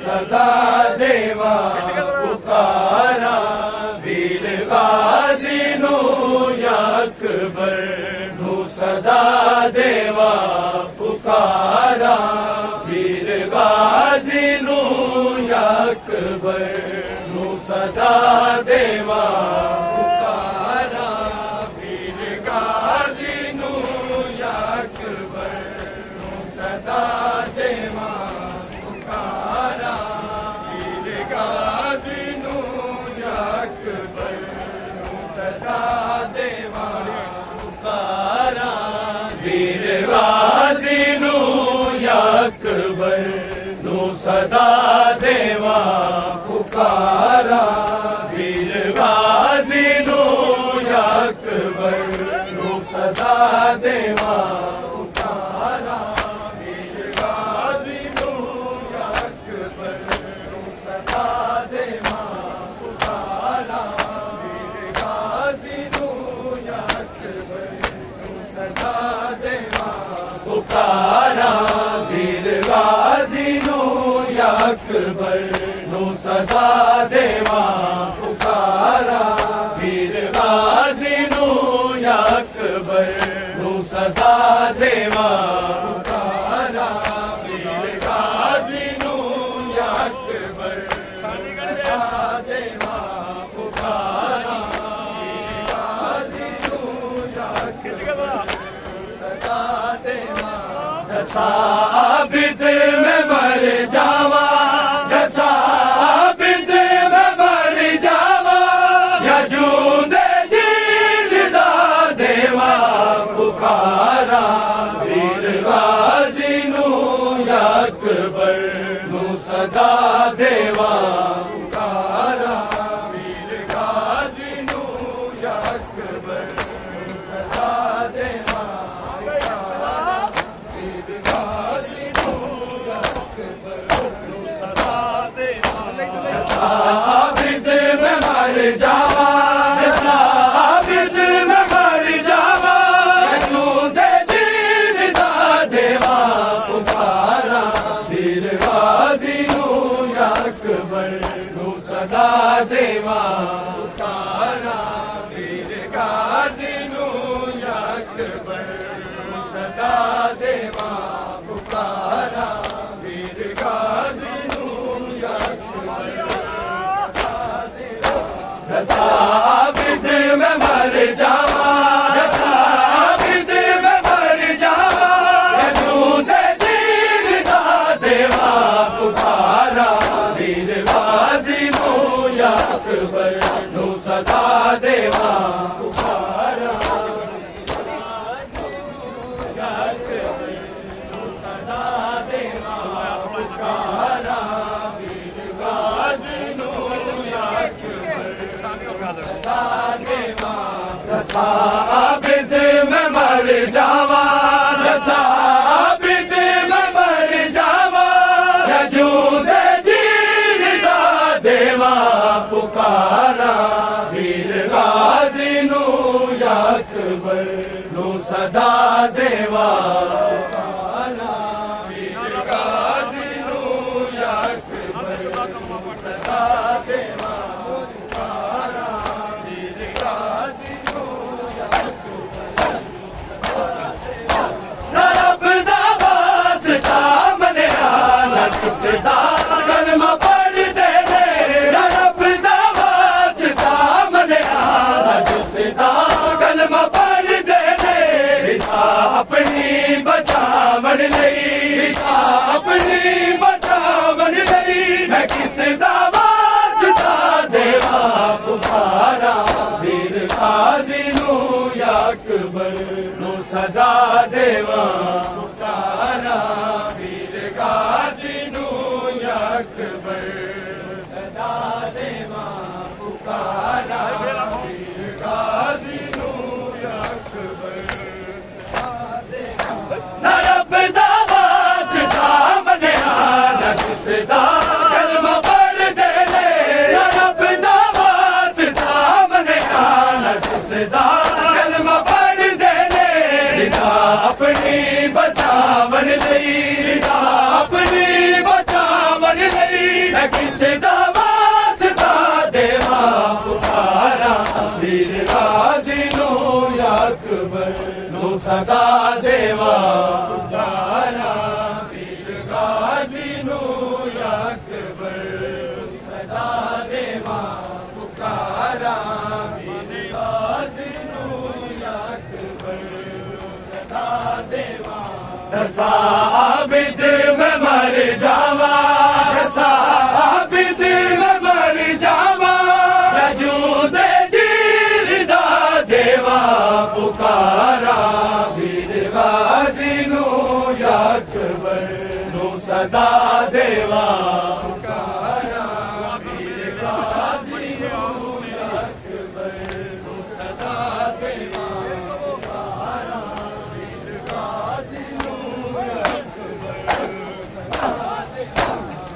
सदा देवा पुकारा वीर गाजी नू अकबर नू सदा देवा पुकारा वीर गाजी नू अकबर नू सदा देवा पुकारा वीर गाजी नू अकबर नू सदा देवा पुकारा वीर गाजी नू अकबर नू सदा देवा पुकारा वीर गाजी नू अकबर नू सदा देवा पुकारा वीर गाजी नू अकबर नू सदा देवा पुकारा वीर गाजी नू अकबर नू सदा देवा पुकारा वीर गाजी नू अकबर नू सदा देवा पुकारा वीर गाजी नू अकबर नू सदा देवा पुकारा वीर गाजी नू अकबर नू सदा देवा पुकारा वीर गाजी नू अकबर सदा देवा पुकारा वीर गाजी नू अकबर सदा देवा साबित में मर जावा साबित में मर जावा या जूंदे जींदा देवा पुकारा वीर गाजी नू अकबर नू सदा देवा पुकारा वीर गाजी नू अकबर नू सदा देवा वीर गाजी नू अकबर नू सदा देवा साबित में मर जावा साबित में मर जावा जूंदे जींदा देवा पुकारा वीर गाजी नू अकबर नू सदा देवा पुकारा वीर गाजी नू अकबर नू सदा देवा पुकारा वीर गाजी नू अकबर साबित में मर जावा साबित में मर जावा जूंदे जींदा देवा पुकारा वीर गाजी नू अकबर नू सदा देवा पुकारा अकबर नू सदा देवा पुकारा वीर गाजी नू अकबर सदा देवा साबित में मर जावा साबित में मर जावा जूंदे जींदा देवा पुकारा वीर गाजी नू अकबर नू सदा देवा पुकारा वीर गाजी नू अकबर नू सदा देवा पुकारा वीर गाजी नू रब दा वास्ता मनिया न किसदा कलमा पढ़ दे रब दा वास्ता मनिया न किसदा कलमा पढ़ दे अपनी बचावन लई अपनी बचावन लई मैं किसदा वास्ता देवा पुकारा वीर गाजी नू अकबर नू सदा देवा पुकारा वीर गाजी नू अकबर सदा देवा पुकारा वीर गाजी नू अकबर रब दा वास्ता मनिया न किसदा कलमा पढ़ दे रब दा वास्ता मनिया न किसदा कलमा पढ़ दे अपनी बचावन लई अपनी बचावन लई दिसदा वास्ता देवा पुकारा वीर गाजी नू अकबर नू सदा देवा पुकारा वीर गाजी नू अकबर सदा देवा पुकारा वीर गाजी नू अकबर सदा देवा दसा आबिद में मर जावा दसा आबिद में मर जावा वजूदे जीरदा देवा पुकारा वीर गाजी नू अकबर नू सदा देवा पुकारा वीर गाजी नू अकबर नू सदा देवा पुकारा वीर गाजी नू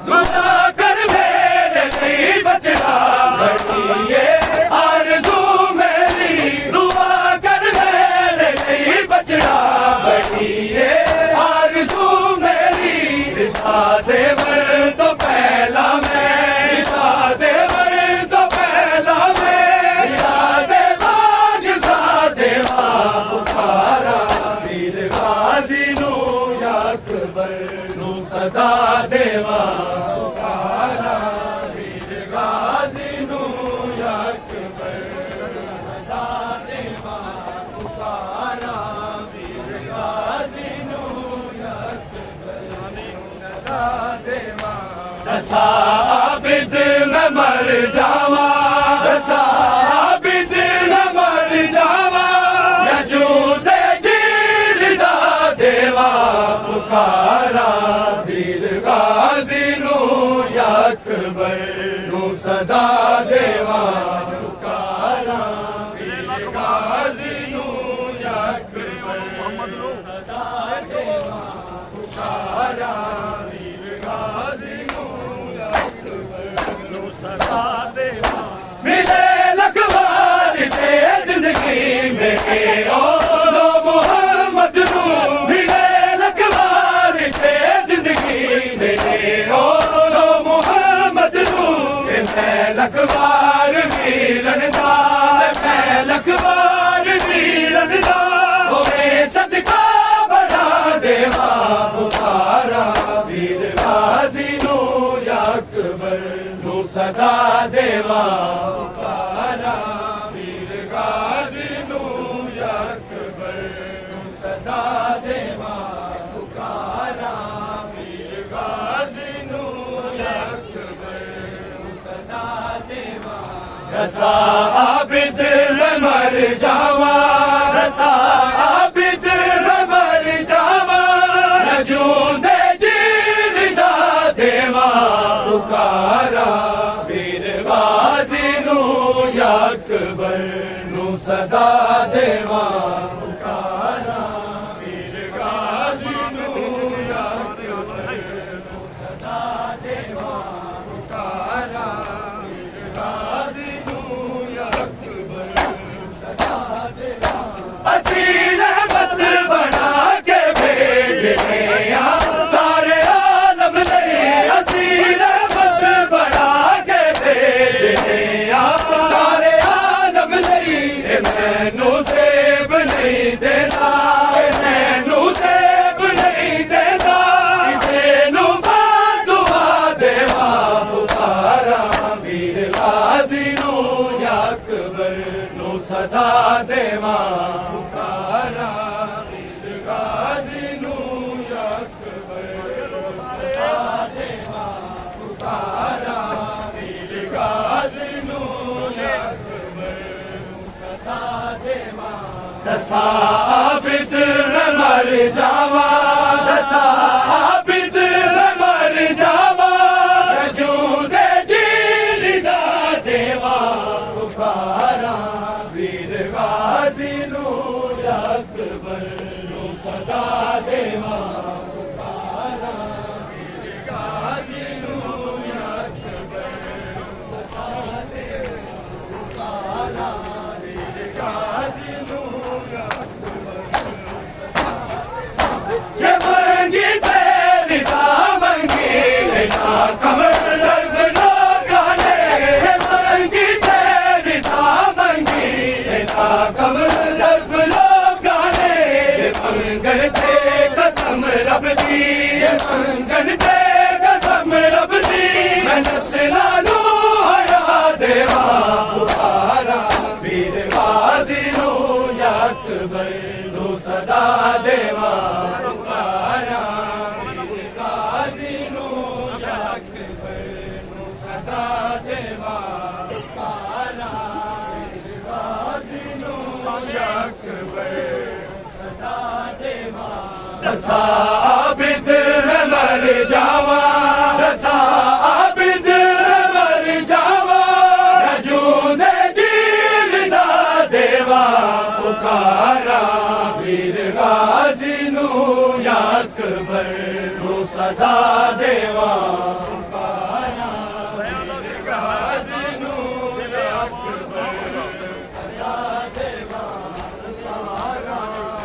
दुआ कर मेरे लिए बचड़ा बड़िए आरज़ू मेरी दुआ कर मेरे लिए बचड़ा बड़िए आरज़ू मेरी रिश्ता देवर तो पहला मैं रिश्ता देवर तो पहला मैं रिश्ता देवान सा देवा पुकारा वीर गाजी नू अकबर नू सदा देवा पुकारा वीर गाजी नू अकबर सदा देवा पुकारा वीर गाजी नू अकबर सदा देवा दसा आबिद में मर जावा दसा आबिद में मर जावा वजूदे जीरदा देवा पुकारा वीर गाजी नू अकबर नू सदा देवा पुकारा वीर गाजी नू अकबर सदा देवा पुकारा वीर गाजी नू अकबर नू सदा देवा मिले लखवार ते जिंदगी में के ओ मोहम्मद नू मिले लखवार ते जिंदगी में के ओ मोहम्मद नू मैं लखवार वीरन दा मैं लखवार वीरन दा होवे सदका बड़ा देवा पुकारा वीर गाजी नू अकबर नू सदा देवा पुकारा वीर गाजी नू अकबर नू सदा देवा पुकारा वीर गाजी नू अकबर नू सदा देवा दसा आबिद में मर जावा दसा आबिद में मर जावा वजूदे जीरदा देवा पुकारा वीर गाजी नू अकबर नू सदा देवा पुकारा वीर गाजी नू अकबर नू सदा देवा पुकारा वीर गाजी नू अकबर सदा देवा असी रहमत बना के भेजने सारे आलम ने असी रहमत बना के भेजने सारे आलम नहीं मैनू सेब नहीं देता मैनू सेब नहीं देता किसे नू दुआ देवा पुकारा वीर गाजी नू अकबर नू सदा देवा पुकारा वीर गाजी नू अकबर सदा देवा पुकारा वीर गाजी नू अकबर सदा देवा दसा आबिद में मर जावा दसा आबिद में मर जावा वजूदे जीरदा देवा पुकारा वीर गाजी नू अकबर नू सदा देवा पुकारा वीर गाजी नू अकबर सदा देवा पुकारा वीर गाजी नू जब मंगी तेरी दा मंगी लेना कमर दर्द ना कमर दर्फ लोगां ने मंगन ते कसम रब दी मंगन ते कसम रब दी मैं नस्लां नू हया देवा पुकारा वीर गाजी नू या अकबर नू सदा देवा पुकारा वीर गाजी नू या अकबर नू सदा देवा पुकारा वीर गाजी नू या अकबर सदा देवा दसा आबिद मर जावा दसा आबिद मर जावा जूदे जीर दा देवा पुकारा वीर गाजी नू या अकबर नू सदा देवा पुकारा वीर गाजी नू या अकबर सदा देवा पुकारा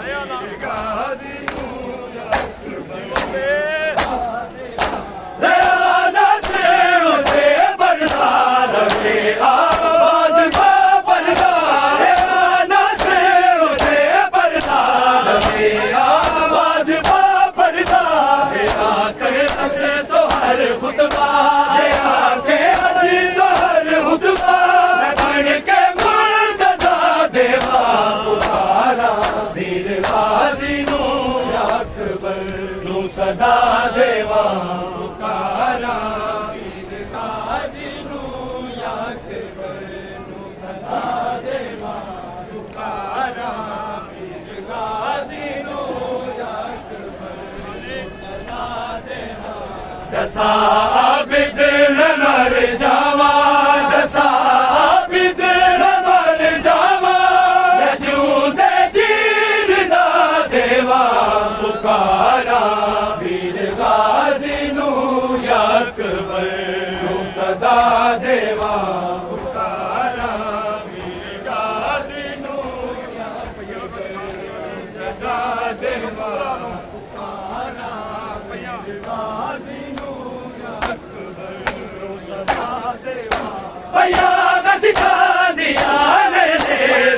वीर गाजी नू या खुतबा के अजी तो हर खुतबा बन के मुर्तजा देवा पुकारा वीर गाजी नू या अकबर नू सदा देवा पुकारा वीर गाजी नू या अकबर नू सदा देवा पुकारा वीर गाजी नू या अकबर नू सदा देवा दसा आबिद मर जावा दसा आबिद मर जावा जूदे जीर दा देवा पुकारा वीर गाजी नू या अकबर नू सदा देवा पुकारा वीर गाजी नू या अकबर नू सदा देवा पुकारा वीर गाजी भैया न सिखा दिया ने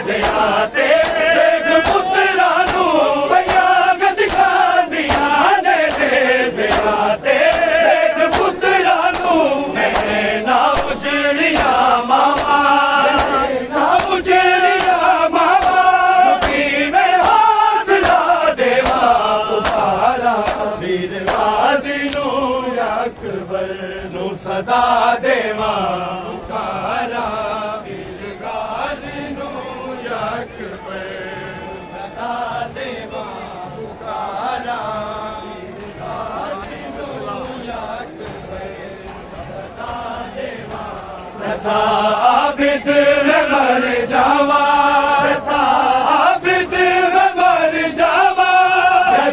ज़ियाते देख पुत्रा नू भैया न सिखा दिया ने ज़ियाते देख पुत्रा नू मैंने ना उजड़िया मामा ना उजड़िया मामा की मैं हौसला देवा पुकारा वीर गाजी नू या अकबर नू सदा देवा पुकारा वीर गाजी नू या अकबर सदा देवा पुकारा वीर गाजी नू या अकबर सदा देवा दसा आबिद मर जावा दसा आबिद मर जावा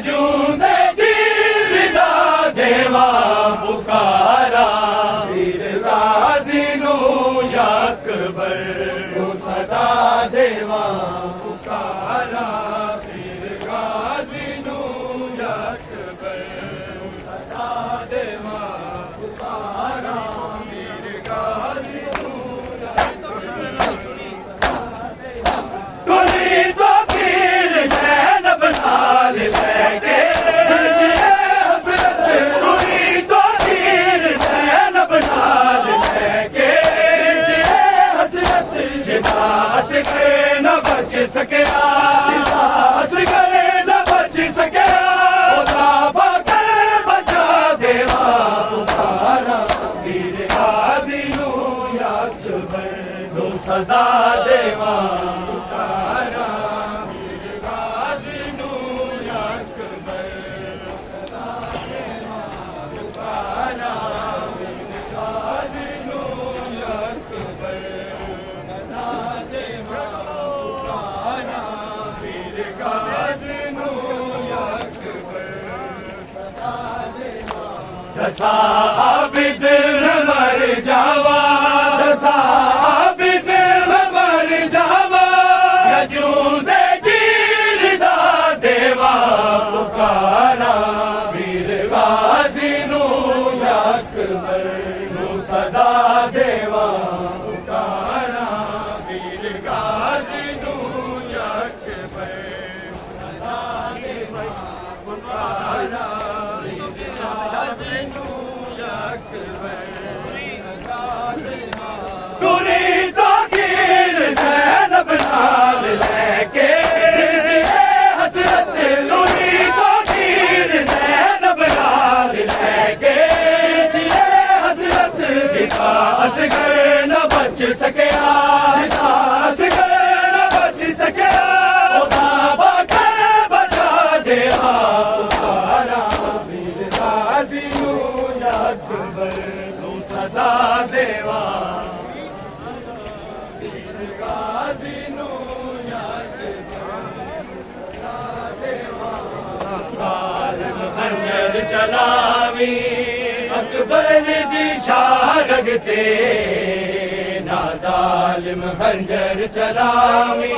जूदे जीर दा देवा पुकारा वीर गाजी नू या अकबर नू सदा देवा पुकारा वीर गाजी नू या अकबर नू सदा देवा पुकारा वीर गाजी नू या कुली तो पीर ज़ैनब नाल लेके न बच सके हस गए न बच सके बचा देवा पुकारा वीर गाजी नू या अकबर नू सदा देवा पुकारा वीर गाजी नू या अकबर नू सदा देवा पुकारा वीर गाजी नू या अकबर सदा देवा पुकारा वीर गाजी नू या अकबर सदा देवा दसा आबिद मर जावा दसा आबिद मर जावा जूदे जीर दा देवा पुकारा वीर गाजी नू या अकबर नू सदा देवा पुकारा वीर गाजी नू दूरी तो कीर ज़ैनब नाल लेके हसरत दूरी तो कीर ज़ैनब नाल लेके हसरत जिता असगर न बच सकिया जिता असगर न बच सकिया ओ बाबा कर बचा दे तारा वीर गाजी नू अकबर तू सदा देवा चलावी अकबर दी शारग ते ना जालिम खंजर चलावी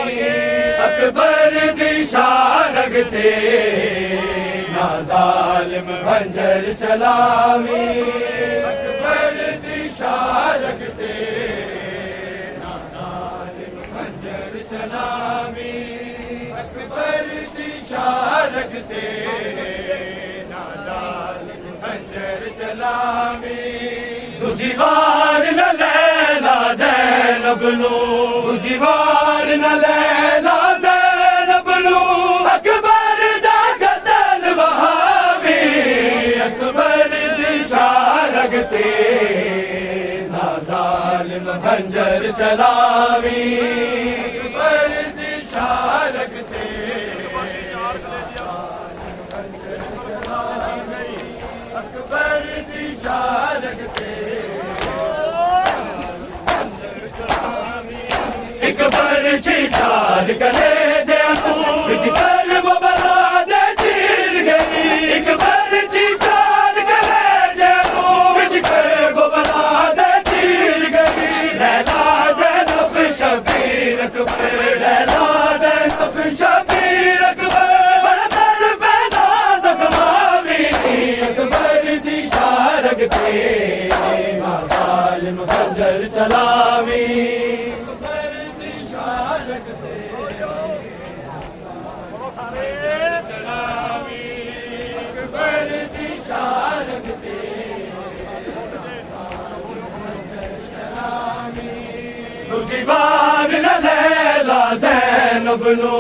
अकबर दी शारग ते ना जालिम खंजर चलावी अकबर दी शारग ते ना जालिम खंजर चलावी अकबर दी शारग ते दूजी वार न लैला ज़ैनब नू दूजी वार न लैला ज़ैनब नू अकबर दा कतल वहावी अकबर दी शारग ते ना ज़ालिम खंजर चलावी अकबर दी शारग ते अकबर दी शारग ते एक बरछी चार कले जे बिच कर वो बला दे चीर गई एक बरछी चार कले जे बिच कर वो बला दे चीर गई लैला ज़ैनब शबीर अकबर लैला ज़ैनब शबीर अकबर बड़ा दर्द पैदा जख्मावी अकबर दी शारग ते ना ज़ालिम खंजर चलावी अकबर दी शारग ते चलावी अकबर दी शारग ते दूजी बार न लैला ज़ैनब नू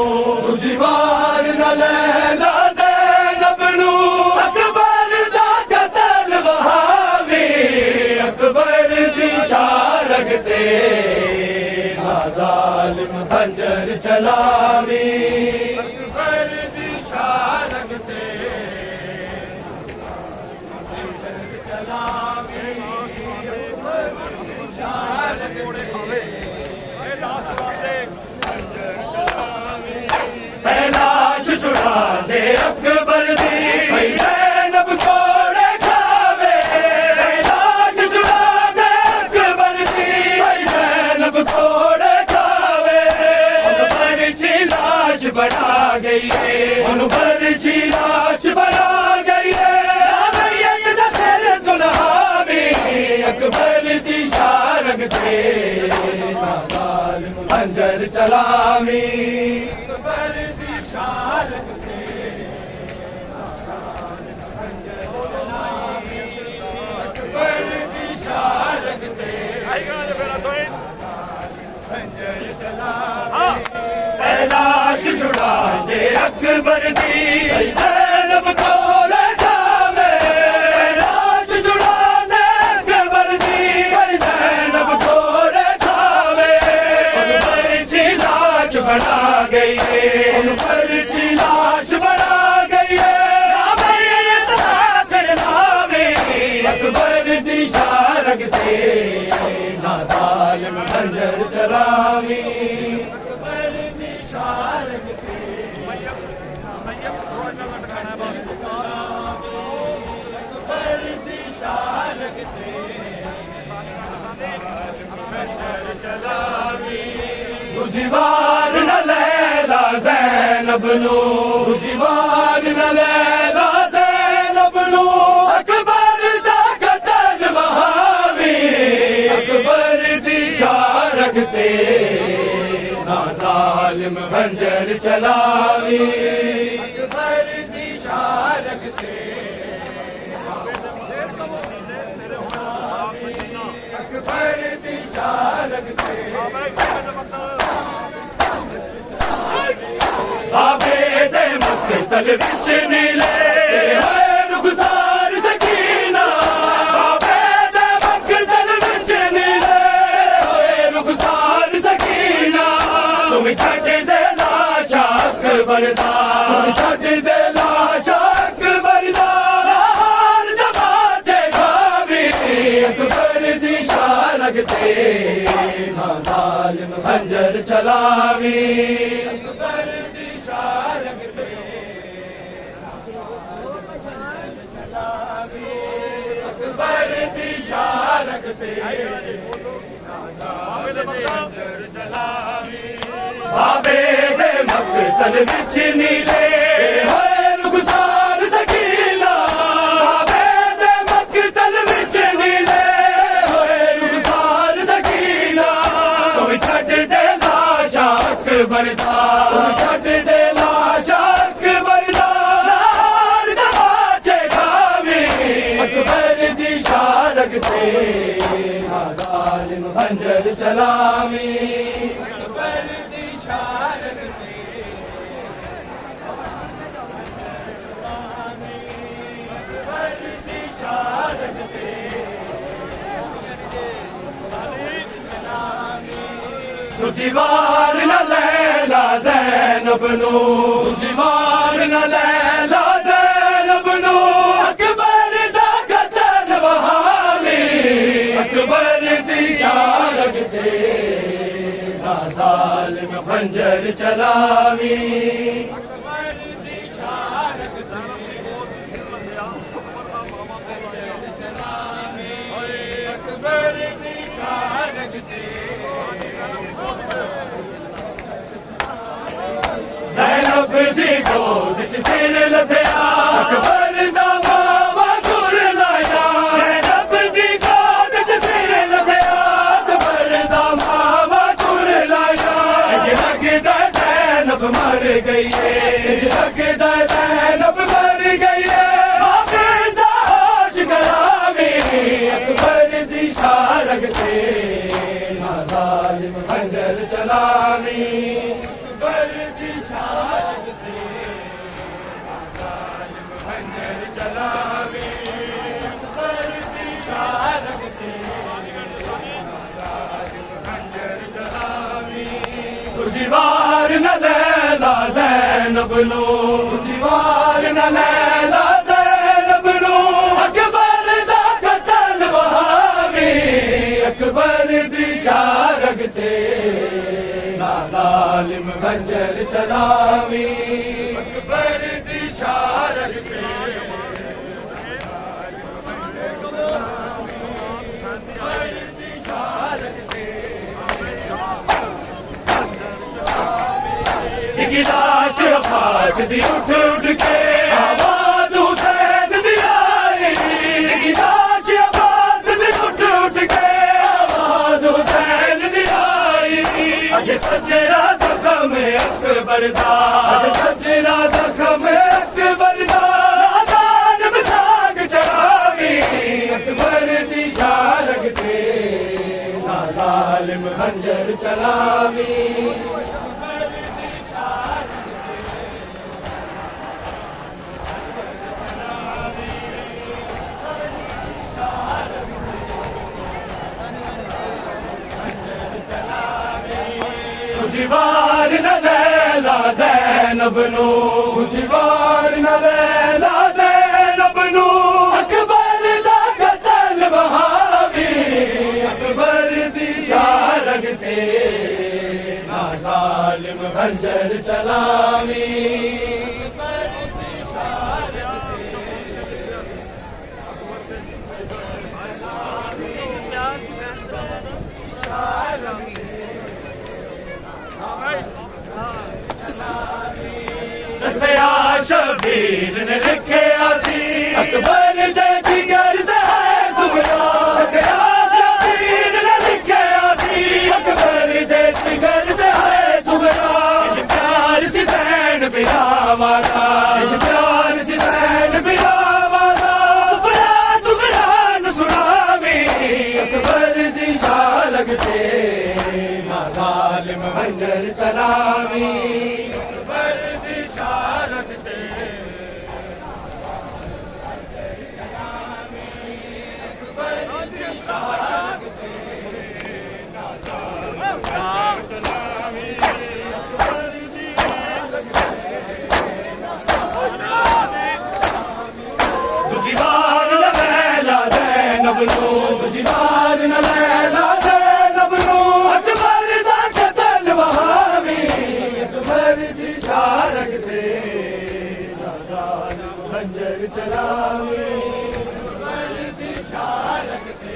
दूजी बार न लैला ज़ैनब नू अकबर दा कतल वहावी अकबर दी शारग ते ना ज़ालिम खंजर चलावी अकबर दी शारग ते चलावी अकबर दी शारग लाश छुड़ा दे अकबर दी ज़ैनब कोड़े खावे लाश छुड़ा दे अकबर दी ज़ैनब कोड़े खावे बरछी लाश बना गई है बरछी लाश बना गई है सिर दुल्हावी अकबर दी शारग ते खंजर चलावी अकबर दी शारग ते अकबर दी शारग ते खंजर चलावी लाश छुड़ा दे अकबर दी ज़ैनब कोड़े खावे लाश छुड़ा दे अकबर दी ज़ैनब कोड़े खावे बरछी लाश बना गई है बरछी लाश बना गई है अकबर दी शारग ते ना ज़ालिम खंजर चलावी अकबर दी शारग ते अकबर दी शारग ते खंजर चलावी दूजी बार न लैला ज़ैनब नू दूजी बार न लैला ज़ैनब नू अकबर दा कतल वहावी अकबर दी शारग ते ना ज़ालिम खंजर चलावी अकबर दी शारग ते अकबर दी शारग ते बाबे दे मक्तल विच नीले होए रुखसार सकीना बाबे दे मक्तल विच नीले होए रुखसार सकीना तुम छड्ड दे लाशा अकबर दा तुम छड्ड दे लाशा अकबर दा हार दबाचे खावी अकबर दी शारग ते ना जालिम खंजर चलावी अकबर दी शारग ते अकबर दी शारग ते बाबे दे मक्तल विच नीले होए रुखसार सकीना बाबे दे मक्तल विच नीले होए रुखसार सकीना तुम छड्ड दे लाशा अकबर दा तुम छड्ड दे लाशा अकबर दा हार दबाचे खावी अकबर दी शारग ते ना जालिम खंजर चलावी अकबर दी शारग ते अकबर दी शारग ते तुझी वार न लैला ज़ैनब नू तुझी वार न लैला ज़ैनब नू अकबर दा कतल वहावी अकबर दी शारग ते ना ज़ालिम खंजर चलावी अकबर दी शारग ते अकबर दी शारग ते ज़ैनब दी गोद च सिर लथया अकबर दा मावा गुर लाया ज़ैनब दी गोद च सिर लथया अकबर दा मावा गुर लाया इंज लगदा ज़ैनब मर गई है इंज लगदा ज़ैनब मर गई है हाफ़िज़ा होश करावी अकबर दी शारग ते ना ज़ालिम खंजर चलावी अकबर दी शारग ते ना ज़ालिम खंजर चलावी अकबर दी शारग ते ना ज़ालिम खंजर चलावी तुझी वार न लैला ज़ैनब नू तुझी वार न लैला ज़ैनब नू अकबर दा कतल वहावी अकबर दी शारग ते ना ज़ालिम खंजर चलावी अकबर दी शारग ते अकबर दी शारग ते एक लाश अब्बास दी उठ उठ के आवाज हुसैन दी आई एक लाश अब्बास दी उठ उठ के आवाज हुसैन दी आई अज सजरा जख्म अकबर दा अज सजरा जख्म अकबर दा जालिम साग चढ़ावी अकबर दी शारग ते ना जालिम खंजर चलावी तुझी वार न लैला ज़ैनब नू तुझी वार न लैला ज़ैनब नू अकबर दा कतल वहावी अकबर दी शारग ते ना ज़ालिम खंजर चलावी अकबर दी शारग दसया शबीर ने लिखिया सी अकबर दे जिगर दा है सुबरा दसया शबीर ने लिखिया सी अकबर दे जिगर दा है सुबरा प्यार सी बहन बिरावा दा प्यार सी बहन बिरावा दा सुबरा सुबरा न सुनावी अकबर दी चलावी अकबर दी शारत ते गुजरात न लैला ज़ैनब नो अकबर दा कतल वहावी अकबर दी शारत ते ज़ालिम खंजर चलावे अकबर दी शारत ते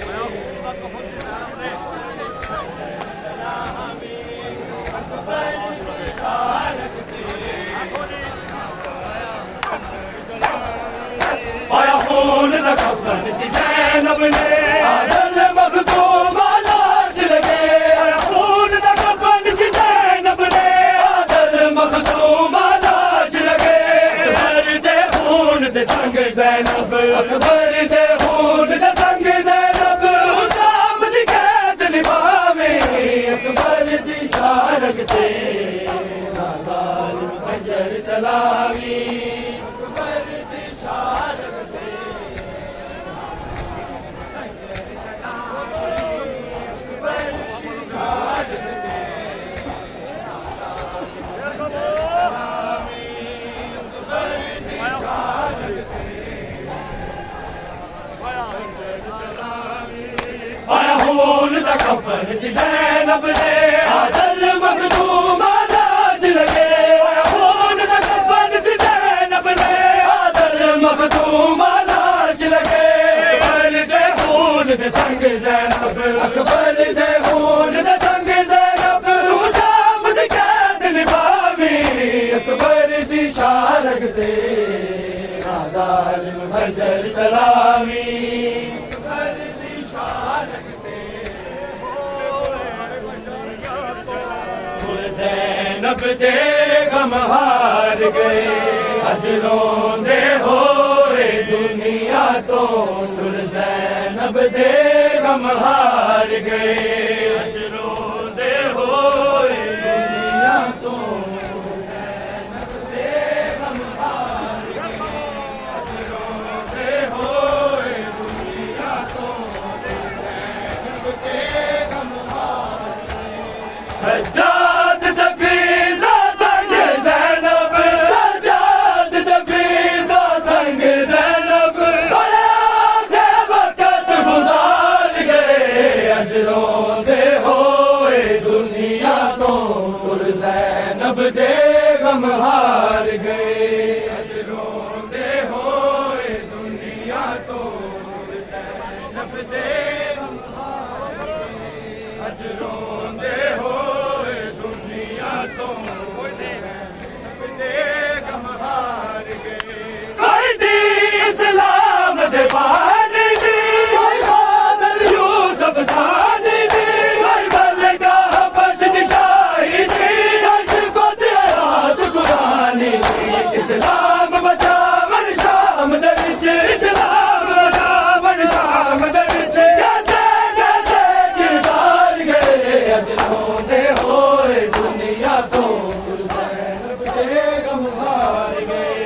आया खून दा कफन सी ज़ैनब ने आदल मखदूम लाश लगे आया खून दा कफन सी ज़ैनब ने आदल मखदूम लाश लगे अकबर दे खून दे संग ज़ैनब अकबर दे खून दे संग ज़ैनब शाम दी कैद निभावे अकबर दी शारत ते ज़ालिम खंजर चलावी अकबर दी शारत आया खून दा कफन सी ज़ैनब ने आदल मखदूम लाश लगे आया खून दा कफन सी ज़ैनब ने आदल मखदूम लाश लगे अकबर दे खून दे संग ज़ैनब अकबर दे खून दे संग ज़ैनब शाम दी कैद निभावी अकबर दी शारत ते ज़ालिम खंजर चलावी अकबर दी शारत ते ज़ैनब दे गम हार गए अज रोंदे होए दुनिया तो ज़ैनब दे गम हार गए अज रोंदे होए दुनिया तो ज़ैनब दे गम हार गए अज रोंदे होए दुनिया तो ज़ैनब दे गम हार गए सज्जाद दफीज़ा संग ज़ैनब सज्जाद दफीज़ा संग ज़ैनब बड़े आखे वक़्त गुज़ार गए अज रोंदे होए दुनिया तो ज़ैनब दे गम हार गए अज रोंदे होए दुनिया तो ज़ैनब दे गम हार गए अज रोंदे होए दुनिया तो ज़ैनब दे गम हार गए कोई दी इस्लाम दे बानी दी कोई बादल यूसुफ सानी दी कोई मलका हबश दी शाही दी कोई शिफ़त हयात कुरानी दी इस्लाम बचावन शाम दे विच इस्लाम बचावन शाम दे विच कैसे कैसे किरदार गए अज रोंदे होए दुनिया तो ज़ैनब दे गम हार गए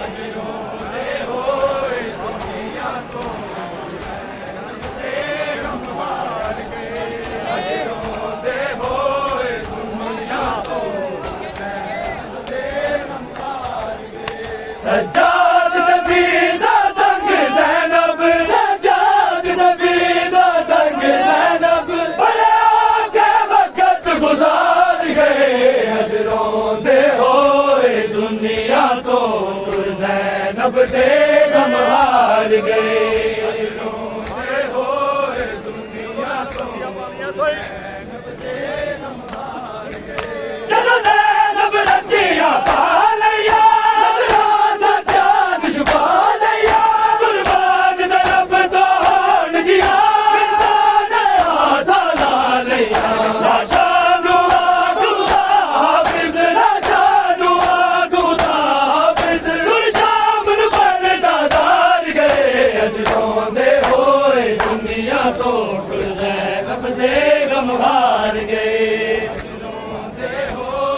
अज रोंदे होए दुनिया तो ज़ैनब दे गम हार गए अज रोंदे होए दुनिया तो ज़ैनब दे गम हार गए सज्जाद दफीज़ा संग ज़ैनब सज्जाद दफीज़ा संग ज़ैनब बड़े आखे वक़्त गुज़ार गए अज रोंदे होए दुनिया तो ज़ैनब दे गम हार गए अज रोंदे होए दुनिया तो ज़ैनब दे गम हार गए चलो ज़ैनब रसिया पा लिया नज़रा सज्जाद झुका लिया कुर्बान ज़ैनब तो होन दिया इंसान आसा ला लिया लाशा दुआ खुदा हाफिज़ लाशा दुआ खुदा हाफिज़ शाम नू बन दादार गए अज रोंदे होए दुनिया तो ज़ैनब दे गम हार गए अज रोंदे होए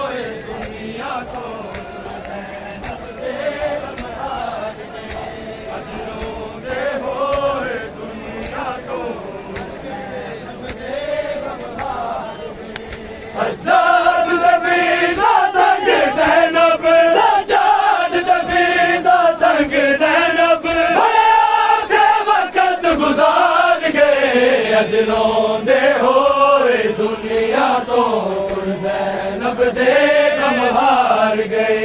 अज रोंदे होए दुनिया तो ज़ैनब दे गम हार गए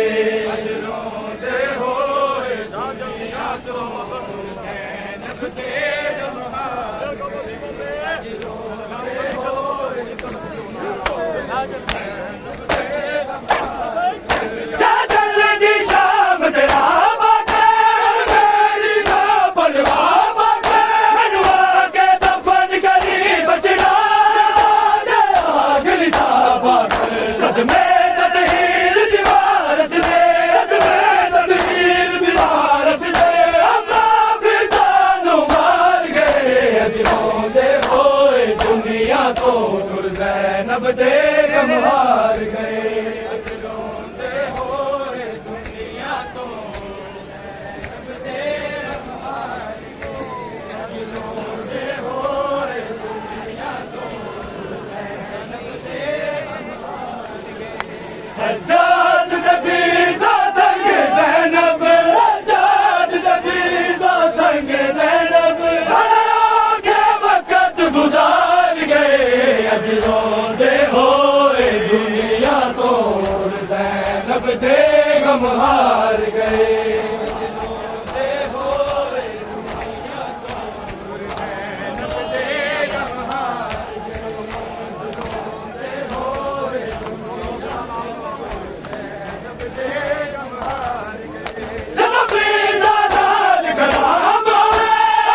अज रोंदे होए दुनिया तो ज़ैनब दे गम हार गए अज रोंदे होए ज़ैनब दे गम हार गए अज रोंदे होए दुनिया तो ज़ैनब दे गम हार गए अज रोंदे होए दुनिया तो ज़ैनब दे गम हार गए सज्जाद दफीज़ा संग ज़ैनब सज्जाद दफीज़ा संग ज़ैनब के वक़्त गुज़ार गए अज रोंदे होए दुनिया तो ज़ैनब दे गम हार गए अज रोंदे होए दुनिया तो ज़ैनब दे गम हार गए अज रोंदे होए दुनिया तो ज़ैनब दे गम हार गए जनाब ज़ादाल कलाम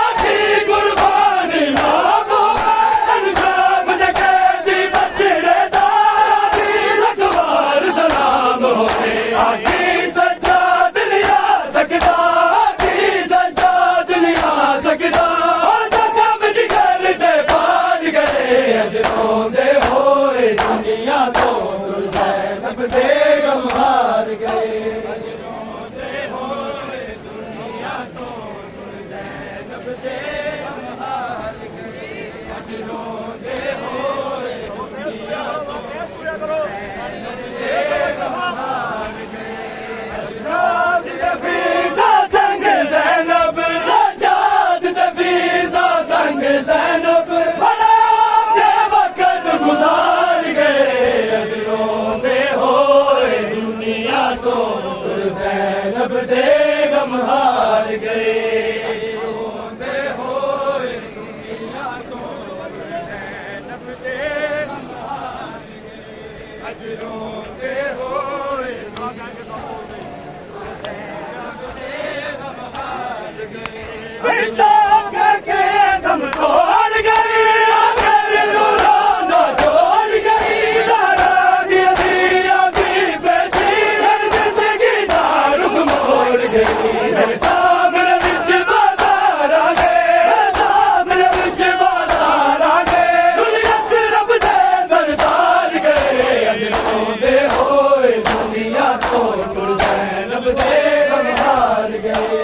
आखी कुर्बानी नाम अज रोंदे होए दुनिया तो ज़ैनब दे गम हार गए अज रोंदे होए दुनिया तो ज़ैनब दे गम हार गए अज रोंदे होए दुनिया तो ज़ैनब दे गम हार गए सज्जाद दफीज़ा संग ज़ैनब सज्जाद दफीज़ा संग ज़ैनब गुज़ार गए अज रोंदे होए दुनिया तो ज़ैनब दे गम हार गए अज रोंदे होए दुनिया तो ज़ैनब दे गम हार गए अज रोंदे होए ज़ैनब दे गम हार गए के दम तोड़ गए मेरे सामने विच बाजार आ गए सामने विच बाजार आ गए दुनिया से रब दे सरदार गए अज रोंदे होए दुनिया तो ज़ैनब दे गम हार गए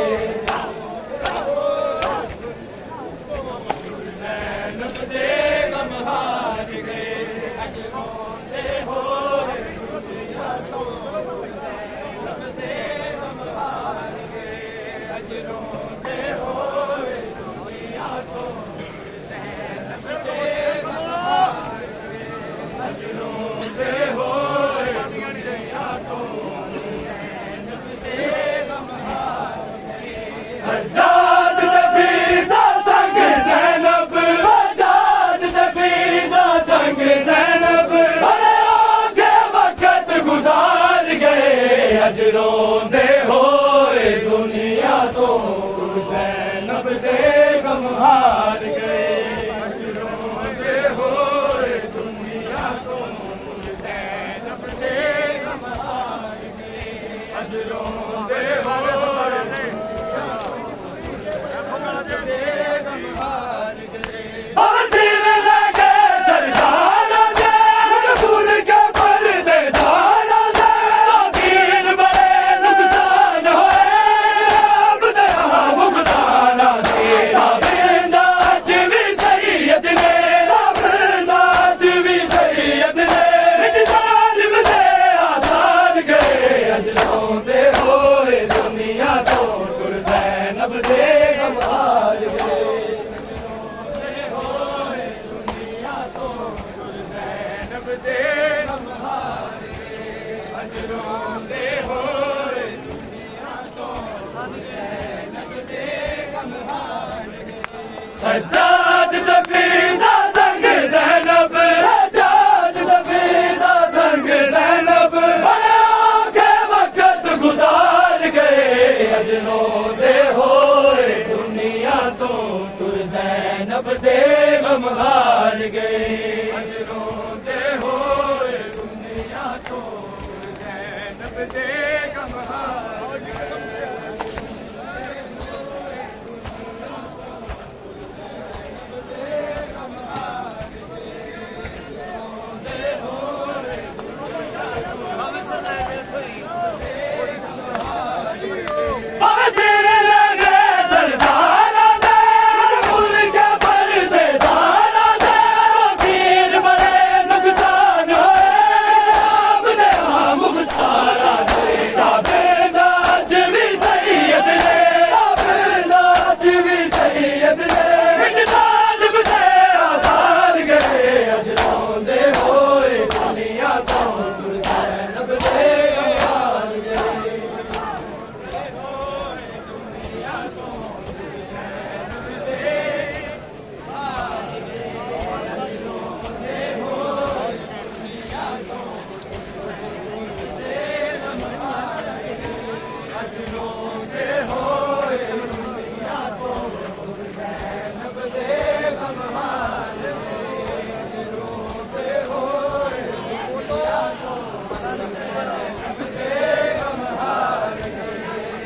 ਦੇ ਗਮ ਹਾਰ ਗਏ ਅੱਜ ਰੋਂਦੇ ਹੋਏ ਦੁਨੀਆ ਤੋਂ ਜ਼ੈਨਬ ਦੇ ਗਮ ਹਾਰ ਗਏ ਸੱਜਾਦ ਤਬੀਜ਼ਾ ਸੰਗ ਜ਼ੈਨਬ ਸੱਜਾਦ ਤਬੀਜ਼ਾ ਸੰਗ ਜ਼ੈਨਬ ਬੜੇ ਔਖੇ ਵਕਤ ਗੁਜ਼ਾਰ ਗਏ ਅੱਜ ਰੋਂਦੇ ਹੋਏ ਦੁਨੀਆ ਤੋਂ ਤੁਰ ਜ਼ੈਨਬ ਦੇ ਗਮ ਹਾਰ ਗਏ ਅੱਜ ਰੋਂਦੇ ਹੋਏ ਦੁਨੀਆ ਤੋਂ ਜ਼ੈਨਬ ਦੇ ਗਮ ਹਾਰ ਗਏ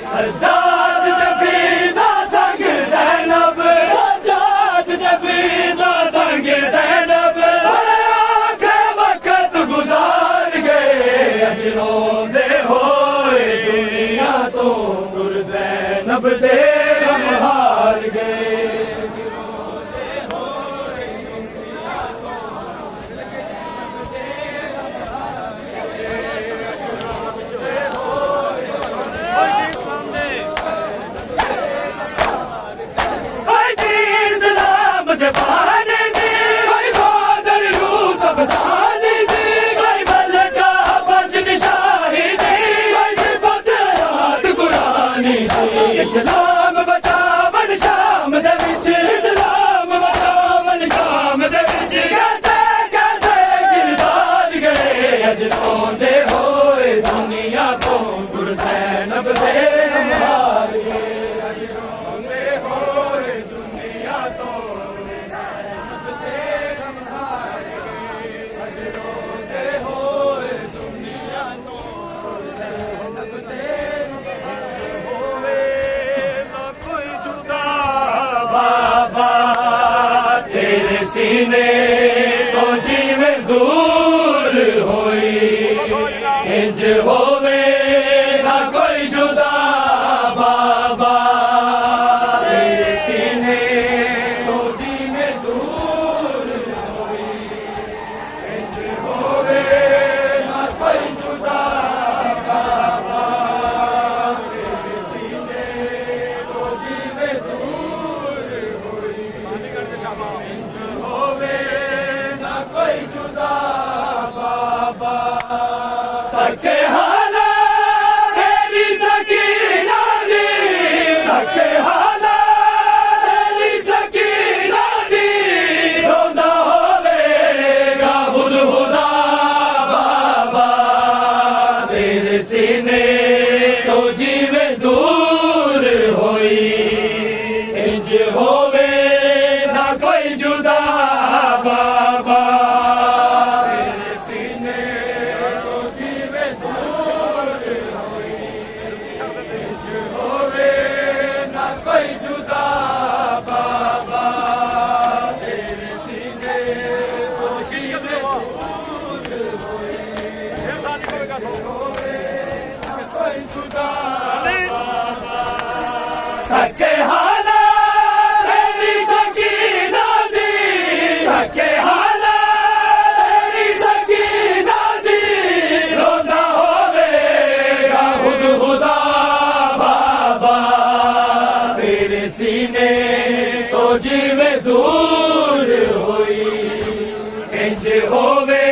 सज्जाद तफीज़ा संग ज़ैनब सज्जाद तफीज़ा संग ज़ैनब बड़े औखे वक़्त गुज़ार गए अज रोंदे होए दुनिया तो तुर ज़ैनब दे गम हार गए इस्लाम बचावन शाम दे विच इस्लाम बचावन शाम दे विच कैसे कैसे गिरदार गए अज रोंदे होए दुनिया तो गुर ज़ैनब दे गम हार गए अज रोंदे होए दुनिया तो ज़ैनब दे गम हार गए अज रोंदे होए दुनिया तो ज़ैनब दे सीने तो जीवें दूर होई इंज होवे ना कोई जुदा बाबा तेरे सीने तो जीवें दूर होई इंज होवे ना कोई जुदा बाबा तेरे सीने तो जीवें दूर होई इंज होवे ना कोई जुदा बाबा थके हाला तेरी सकीना दी थके हाला तेरी सकीना दी रोंदा होवेगा खुद खुदा बाबा तेरे सीने तो जीवे दूर होई इंज होवे ना कोई जुदा बाबा तेरे सीने तो जीवे दूर होई इंज होवे ना कोई जुदा बाबा तेरे सीने तो जीवे दूर होई इंज होवे ना कोई जुदा बाबा थके हाला तेरी सकीना दी थके हाला तेरी सकीना दी रोंदा होवेगा खुद खुदा बाबा तेरे सीने तो जीवे दूर होई इंज होवे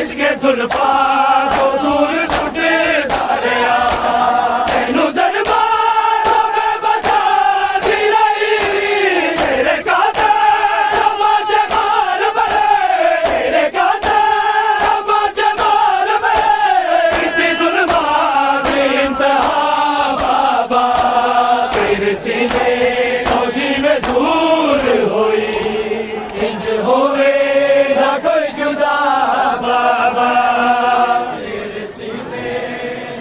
इश्क़े ज़ुल्फ़ा तो दूर सुट दारिया तेनू दरबारों में बचा दी रही तेरे काते जमा जमाल बने तेरे काते जमा जमाल बने इतनी ज़ुल्मात इंतहा बाबा तेरे सीने फौजी में दूर होई इंज होवे ना कोई जुदा बाबा तेरे सीने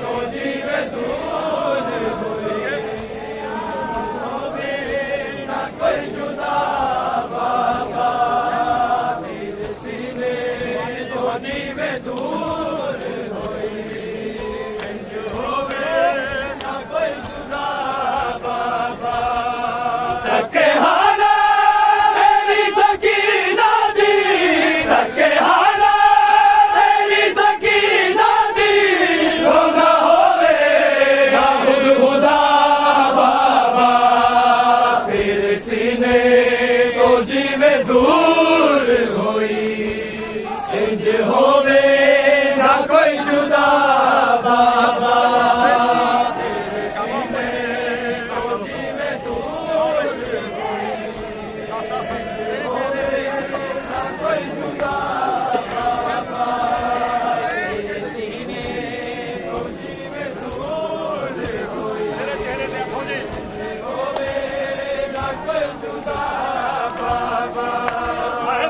फौजी में दूर होई होवे ना कोई जुदा बाबा तेरे सीने फौजी में दूर होई इंज होवे ना कोई जुदा बाबा धक्के हाला मेरी सकीना दी धक्के हाला मेरी सकीना दी रोना होवेगा खुद खुदा बाबा तेरे सीने तो जीवे दूर होई इंज होवे ना कोई जुदा बाबा तेरे सीने तो जीवे दूर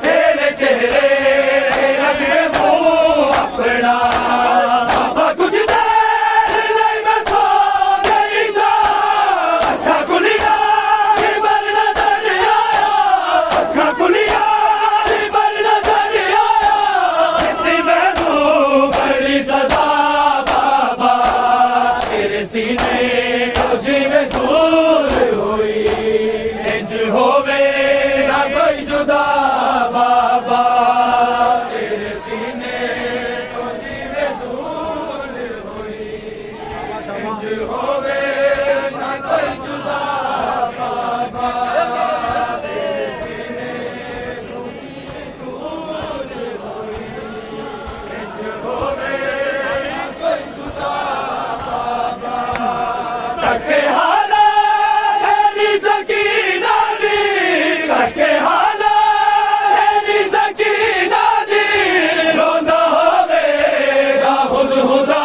तेरे चेहरे लगे मुंह अपना बाबा कुछ देर नहीं मैं सो गई सा अखा खुलिया शिमर नजर आया अखा खुलिया शिमर नजर आया इतनी मैनू बड़ी सजा बाबा तेरे सीने फौजी में दूर हुई इंज होवे ना कोई जुदा बाबा तेरे सीने फौजी में दूर हुई इंज होवे ना कोई जुदा बाबा तेरे सीने फौजी में दूर हुई इंज होवे ना कोई जुदा बाबा धक्के हाला तेरी सकीना दी धक्के हाला तेरी सकीना दी रोंदा होवेगा खुद खुदा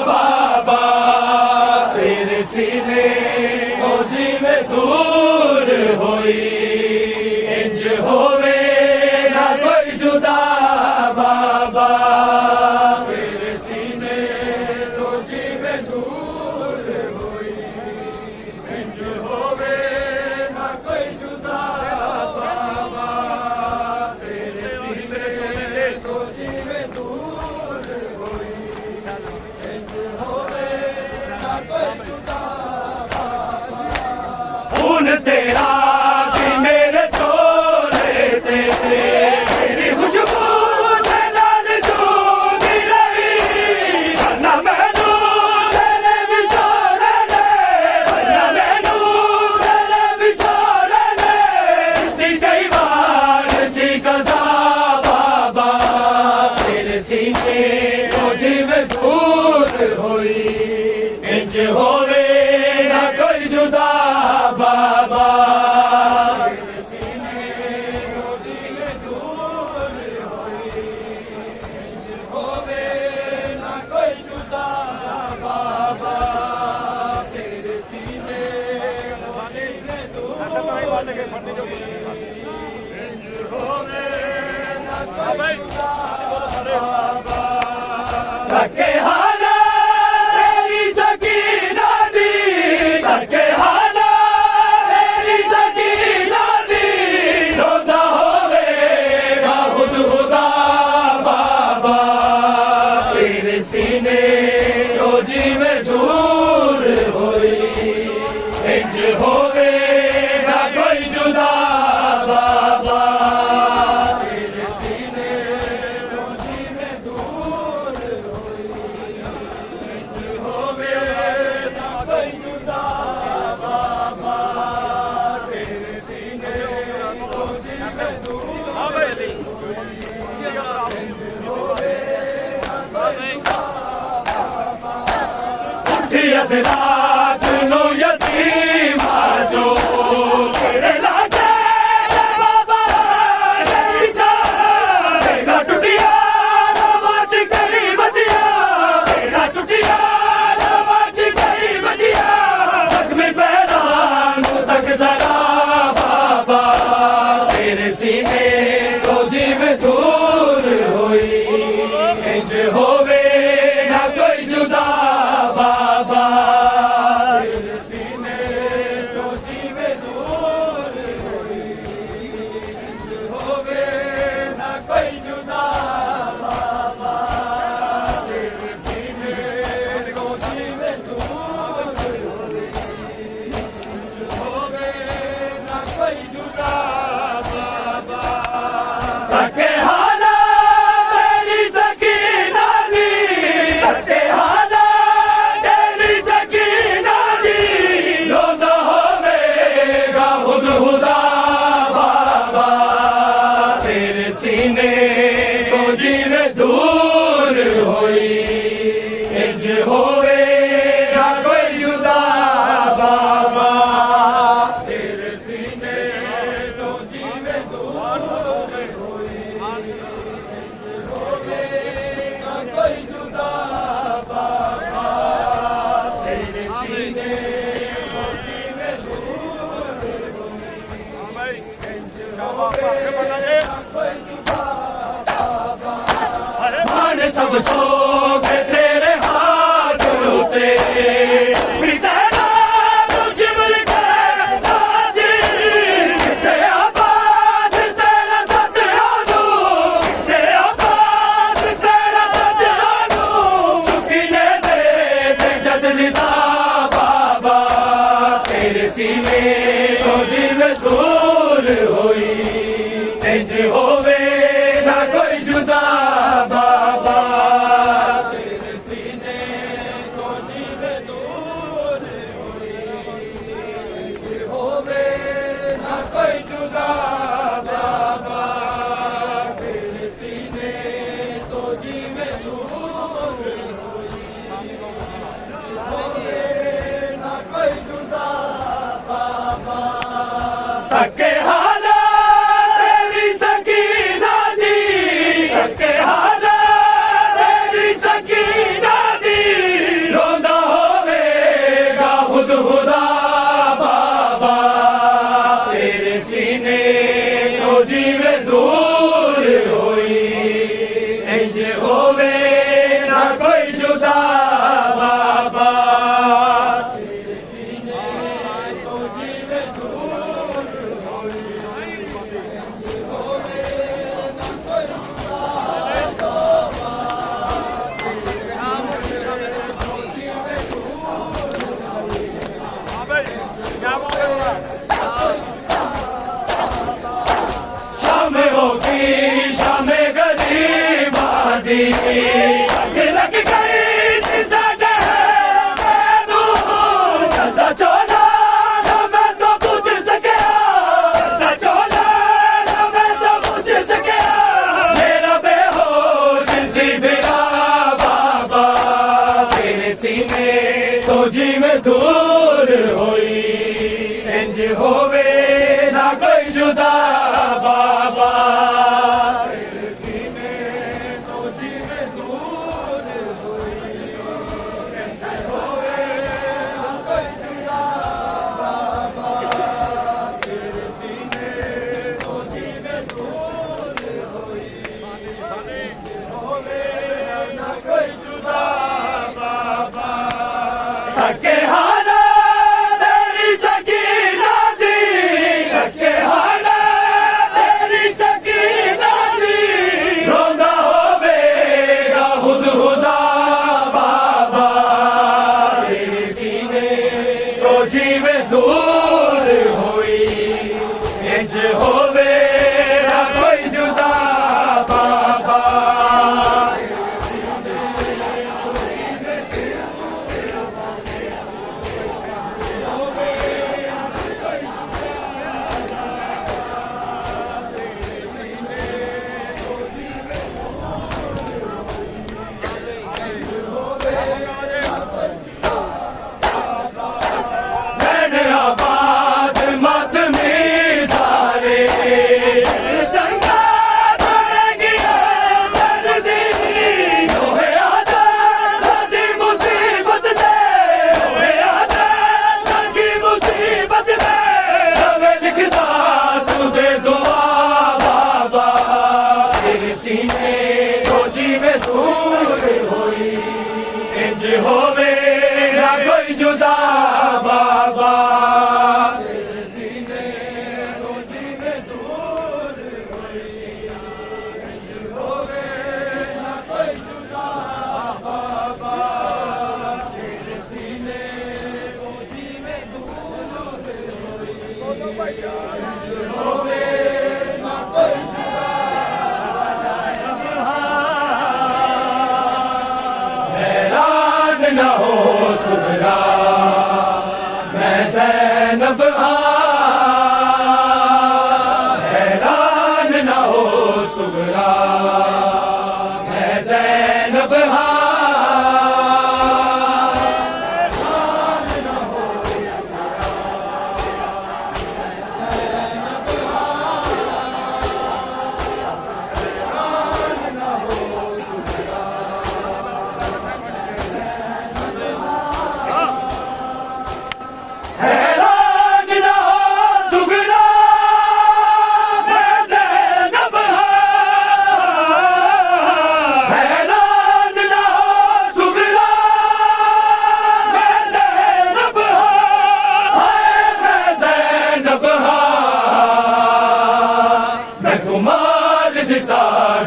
बाबा तेरे सीने फौजी में दूर होई इंज होवे ना कोई जुदा बाबा तेरे सीने फौजी में दूर होई इंज होवे ना कोई जुदा बाबा तेरे सीने फौजी में दूर होई इंज होवे ना कोई जुदा बाबा खून तेरा सी मेरे चोले ते तेरी खुशबू से नाल जूदी रही वरना मैनू तेरे विछोड़े ने वरना मैनू तेरे विछोड़े ने इतनी कई बार सी कज़ा बाबा तेरे सीने फौजी में दूर हुई इंज होवे ना कोई जुदा बाबा तेरे सीने फौजी में दूर हुई इंज होवे ना कोई जुदा बाबा तेरे सीने फौजी में दूर इंज होवे ना कोई जुदा बाबा धक्के हाला तेरी सकीना दी धक्के हाला तेरी सकीना दी रोंदा होवेगा खुद खुदा बाबा तेरे सीने फौजी में दूर होई इंज होवे ना कोई जुदा बाबा तेरे सीने फौजी में दूर होई अध रात नो यतीमा जो तेरे लाशे बाबा सा तेरा टुटिया नवाज करी बजिया तेरा टुटिया नवाज करी बजिया जख्मी पैरान तक जरा बाबा तेरे सीने तो जीव दूर होई इंज होवे ना कोई जुदा बाबा तेरे सीने तो जीव दूर होई इंज होवे ना कोई जुदा बाबा तेरे सीने तो जीव दूर होई इंज होवे ना कोई जुदा बाबा तके हाला तेरी सकीना दी तके हाला तेरी सकीना दी रोंदा होवेगा खुद खुदा बाबा तेरे सीने तो जीवे दूर होई इंज होवे ना कोई जुदा बाबा तेरे सीने तो जीवे दूर होई इंज होवे ना कोई जुदा बाबा तेरे सीने तो जीवे दूर होई इंज होवे ना कोई जुदा बाबा मान सब सो के तेरे हाथ होते फिजाना तुझ मिल के नाज़िर तेरे आवाज़ तेरा सतरानू तेरे आवाज़ तेरा सतरानू चुकिले दे जद निदा बाबा तेरे सीने तो जीव दूर होई इंज होवे ना कोई जुदा बाबा तेरे सीने तो जीव दूर होई इंज होवे ना कोई जुदा बाबा तेरे सीने तो जीव दूर होई होवे ना कोई जुदा बाबा तके हाला तेरी सकीना दी तके हाला तेरी सकीना दी रोंदा होवेगा खुद खुदा बाबा तेरे सीने तो जीवे दूर होई इंज होवे ना कोई जुदा बाबा तेरे सीने तो जीवे दूर होई इंज होवे ना कोई जुदा शाम होगी शाम गरीबा दी लग लग गई साडे मैनू चलदा चोला ना मैं तो पूछ सकिया चलदा चोला ना मैं तो पूछ सकिया मेरा बेहोश सी बिरा बाबा तेरे सीने तो जीव दूर होई इंज होवे ना कोई जुदा बाबा तेरे सीने तो जीव दूर होई न हो सुगरा मैं ज़ैनब हैरान न हो सुगरा मैं ज़ैनब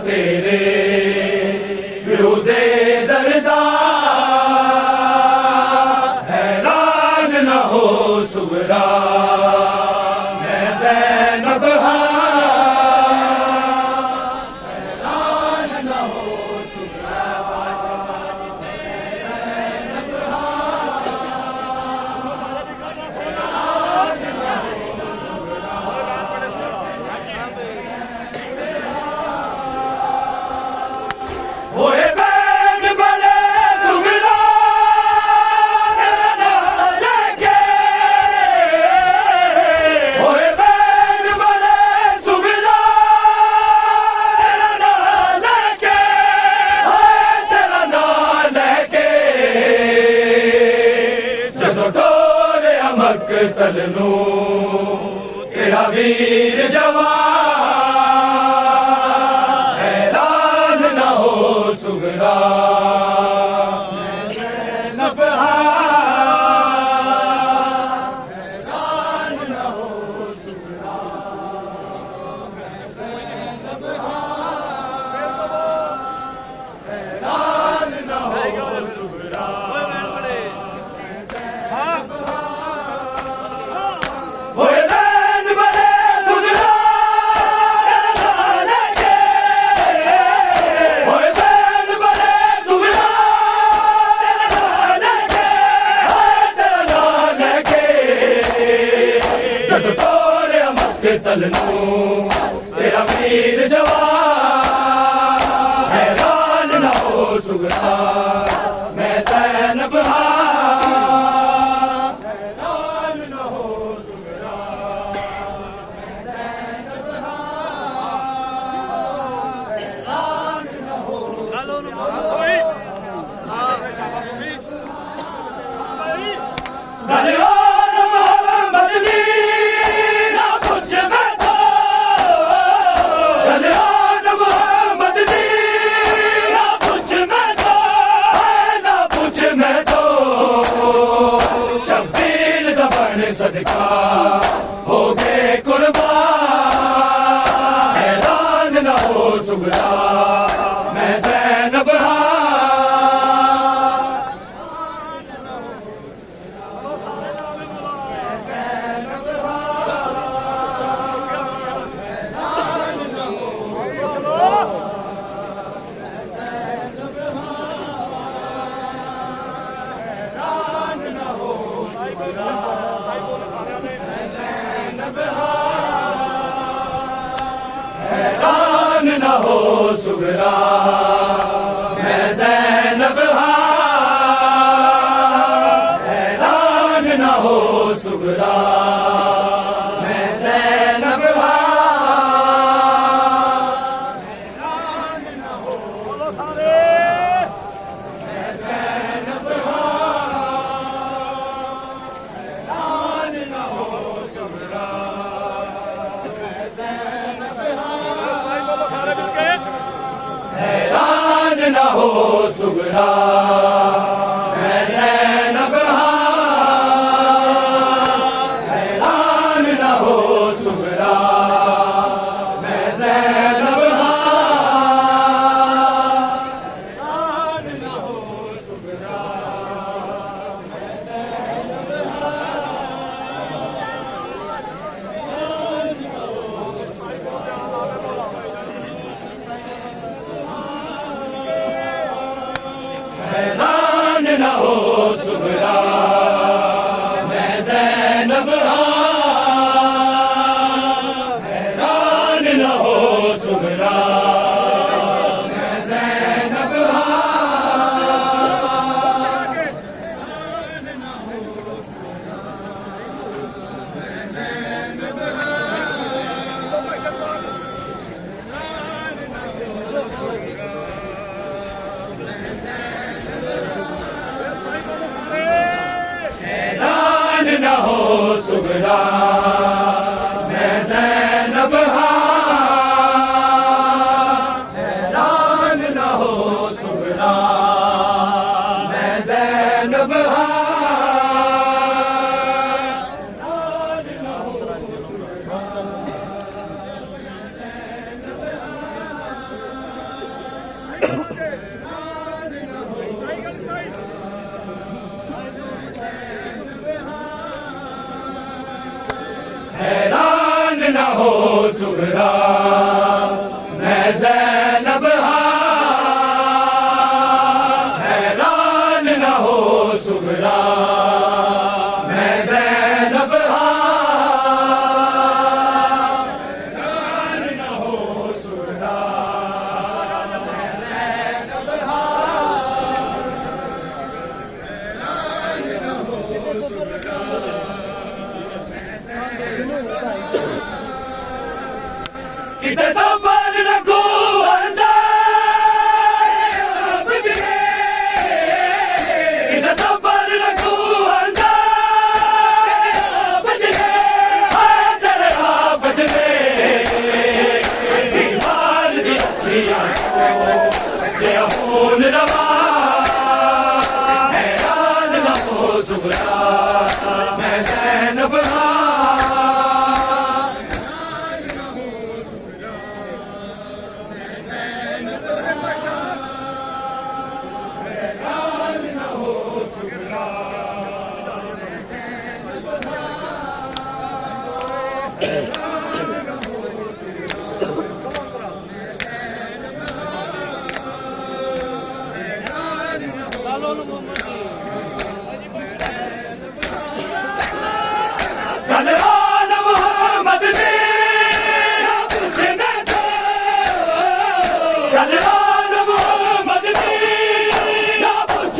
तेरे विरोधे दरदा हैरान न हो सुगरा मैं ज़ैनब हैरान न हो सुगरा होए बैठ बड़े सुगरा मेरा नाम लेके होए बैठ बड़े सुगरा मेरा नाम लेके तेरा नाम लेके जदों डोले अमक तलनू तेरा वीर जवान हैरान न हो सुगरा ज़ैनब हैरान न हो सुगरा हैरान न हो सुगरा होए बैठ बड़े सुगरा मेरा नाम लेके होए बैठ बड़े सुगरा मेरा नाम लेके तेरा नाम लेके जद तोरे अमक तलनू तेरा वीर जवान हैरान न हो सुगरा मैं ज़ैनब हैरान न हो सुगरा हैरान न हो गलियान मोहम्मद दी ना कुछ मैं तो गलियान मोहम्मद दी ना कुछ मैं तो ना कुछ मैं तो शब्बीर ज़बान सदका हो गए कुर्बान हैरान न हो सुगरा मैं ज़ैनब हैरान न हो सुगरा मैं ज़ैनब हैरान न हो सुगरा मैं ज़ैनब हैरान न हो मैं ज़ैनब हैरान न हो सुगरा हैरान न हो सुगरा मैं ज़ैनब हैरान न हो सुगरा मैं ज़ैनब हैरान न हो सुगरा हो सुगरा मैं ज़ैनब हैरान न हो सुगरा मैं ज़ैनब हैरान न हो सुगरा मैं ज़ैनब हैरान न हो सुगरा मैं ज़ैनब हैरान न हो सुगरा मैं ज़ैनब हैरान न हो सुगरा मैं ज़ैनब हैरान न हो सुगरा मैं ज़ैनब हैरान न हो सुगरा किते सफर रखो अंदाज़ किते सफर रखो अंदाज़ तेरे आबद दीवार दी अखियां ते खून रवा हैरान न हो सुगरा मैं ज़ैनब कल आला मोहम्मद ने कुछ न था कल आला मोहम्मद ने ना कुछ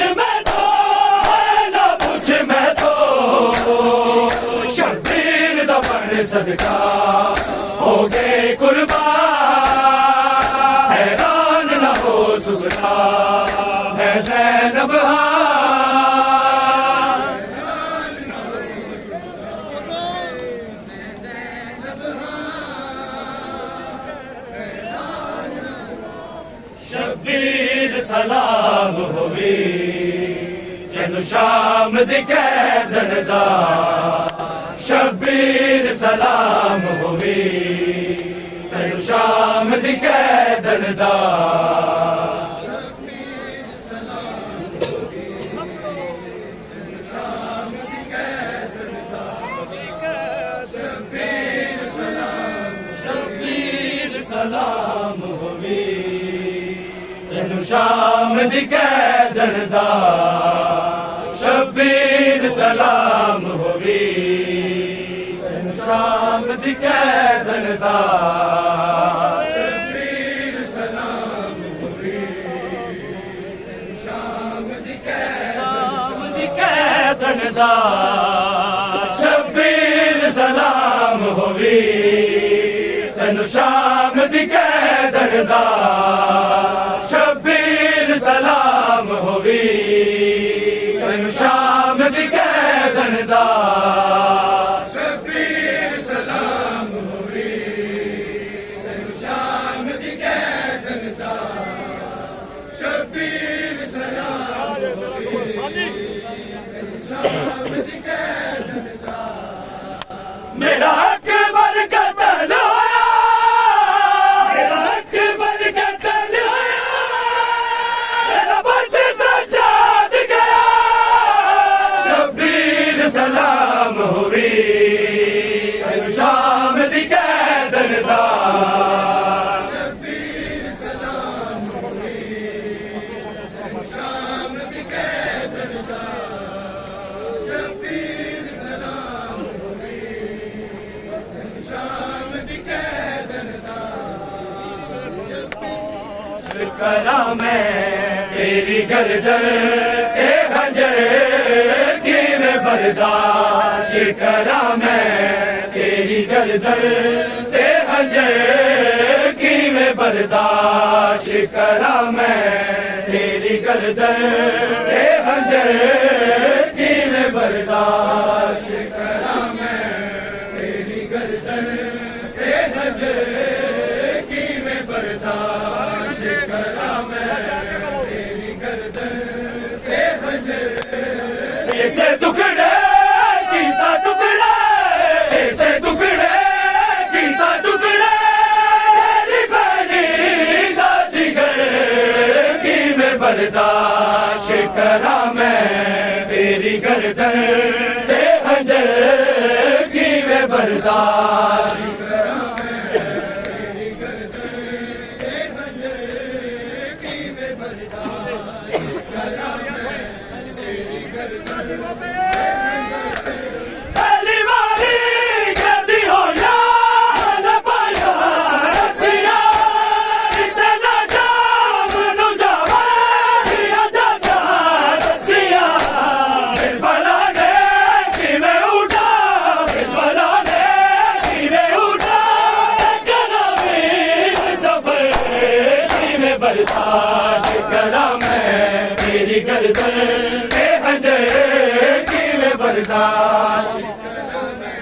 मैं तो शब्बीर दा बन सदका हो गए कुर्बान हैरान न हो सुगरा मैं ज़ैनब शब्बीर सलाम होवे तेनु शाम दी कैदन दा शब्बीर सलाम होवे तेनु शाम दी कैदन दा शब्बीर सलाम होवे तेनु शाम दी कैदन दा शब्बीर सलाम होवी तेनु शाम दी कैदन दा शब्बीर सलाम होवी तेनु शाम दी कैदन दा शब्बीर सलाम होवी तेनु शाम दी कैदन दा शब्बीर सलाम होवी तेनु शाम दी कैदन दा शब्बीर सलाम होवी तेनु शाम दी कैदन दा शब्बीर सलाम होवी तेनु शाम दी कैदन दा मेरा हक बन कतल सलाम होवी तेनु शाम दी कैदन दा शब्बीर सलाम होवी तेनु शाम दी कैदन दा करा मैं तेरी गर्दन के खंजर की मैं बर्दाश्त करा मैं तेरी गर्दन से खंजर की मैं बर्दाश्त करा मैं तेरी गर्दन के खंजर की मैं बर्दाश्त करा मैं तेरी गर्दन के खंजर की मैं बर्दाश्त करा मैं तेरी गर्दन के खंजर ऐसे टुकड़े कीता टुकड़े ऐसे टुकड़े कीता टुकड़े तेरी बनी दा जिगर की मैं बर्दाश्त करा मैं तेरी गर्दन के खंजर की मैं बर्दाश्त करा मैं तेरी गर्दन के खंजर की मैं बर्दाश्त करा मैं तेरी गर्दन पहली बारी कहती हो यार पाया रसिया इसे ना जाम नु जावा दिया जाता रसिया दिल भला ने कि मैं उठा दिल भला ने कि मैं उठा करा मेरे सफर की मैं बर्दाश्त करा मैं तेरी गर्दन के खंजर की मैं बर्दाश्त करा मैं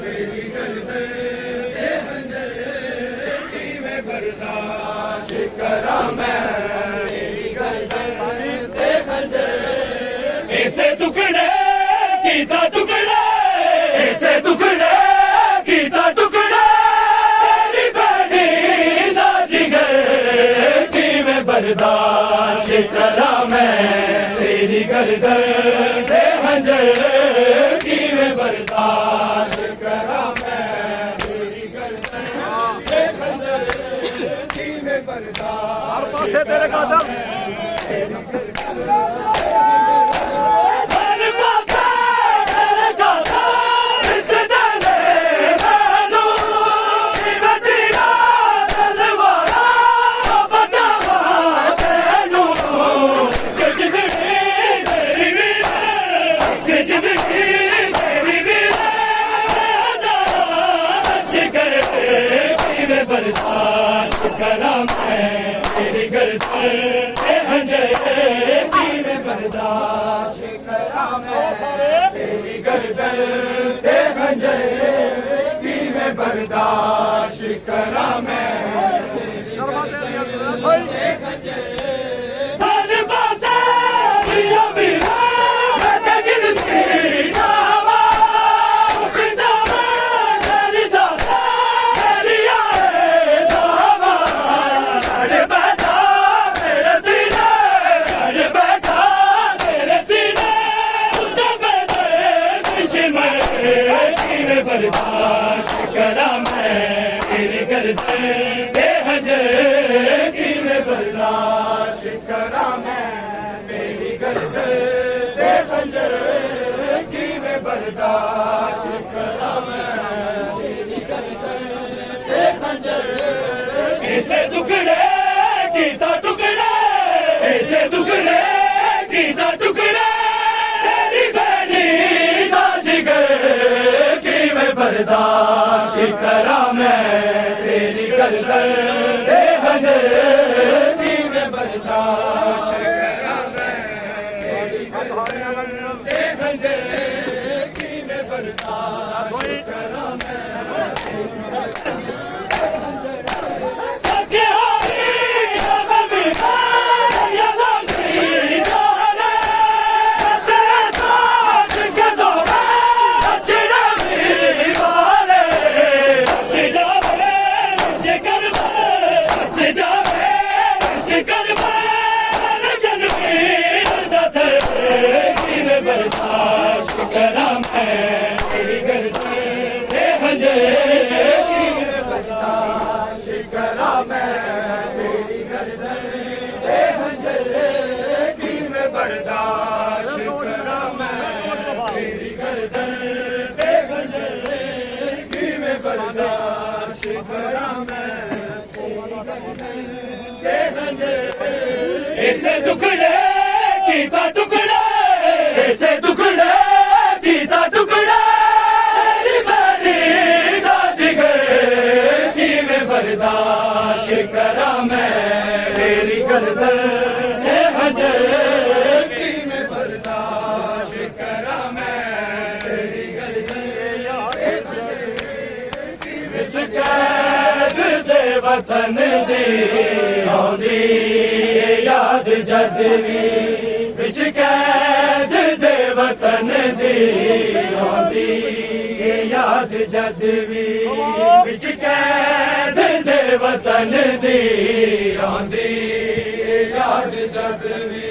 तेरी गर्दन के खंजर की मैं बर्दाश्त करा मैं तेरी गर्दन के खंजर ऐसे टुकड़े कीता टुकड़े ऐसे टुकड़े कीता टुकड़े तेरी बनी दा जिगर की मैं बर्दाश्त करा मैं तेरी गर्दन के खंजर की मैं बर्दाश्त करा मैं तेरी गर्दन के खंजर की मैं बर्दाश्त पासे तेरे कदम हर पासे तेरे कदम इस दिले मैनू कि मैं तेरा दिलवारा बचावा तैनू कि जिंदगी तेरी भी कि जिंदगी तेरी भी शिकर की मैं बर्दाश्त करा मैं तेरी गर्दन के खंजर की मैं बर्दाश्त करा मैं तेरी गर्दन के खंजर की मैं बर्दाश्त करा मैं सारी बातें दिया मेरा मैं ते गिनती जावा उठ जावा तेरी जाता तेरी आए सावा चढ़ बैठा तेरे सीने चढ़ बैठा तेरे सीने उठ बैठे दुश्मन की मैं बर्दाश्त करा मैं तेरी गर्दन के खंजर की मैं बर्दाश्त करा मैं तेरी गर्दन के खंजर की मैं बर्दाश्त करा मैं तेरी गर्दन के खंजर ऐसे टुकड़े कीता टुकड़े ऐसे टुकड़े कीता टुकड़े तेरी बनी दा जिगर की मैं बर्दाश्त करा मैं तेरी गर्दन के खंजर की मैं बर्दाश्त करा मैं तेरी गर्दन के खंजर की मैं बर्दाश्त करा मैं के हारी मैं बिना या लगी जाने तेरे साथ के दो अच्छे रवि वाले अच्छे जावे अच्छे कर अच्छे जावे अच्छे कर जन्मी दस की मैं बर्दाश्त करा मैं तेरी गर्दन के खंजर की मैं बर्दाश्त करा मैं तेरी गर्दन के खंजर की मैं बर्दाश्त करा मैं तेरी गर्दन के खंजर की मैं बर्दाश्त करा मैं तेरी गर्दन के खंजर दुखड़े कीता टुकड़े ऐसे दुखड़े कीता टुकड़े तेरी मेरी दा जिगर किवें बर्दाश्त करा मैं तेरी गर्दन से हजर किवें बर्दाश्त करा मैं तेरी गर्दन विच कैद दे वतन दी आउंदी याद जद भी विच कैद दे वतन दी आउंदी याद जद भी विच कैद दे वतन दी आउंदी याद जद भी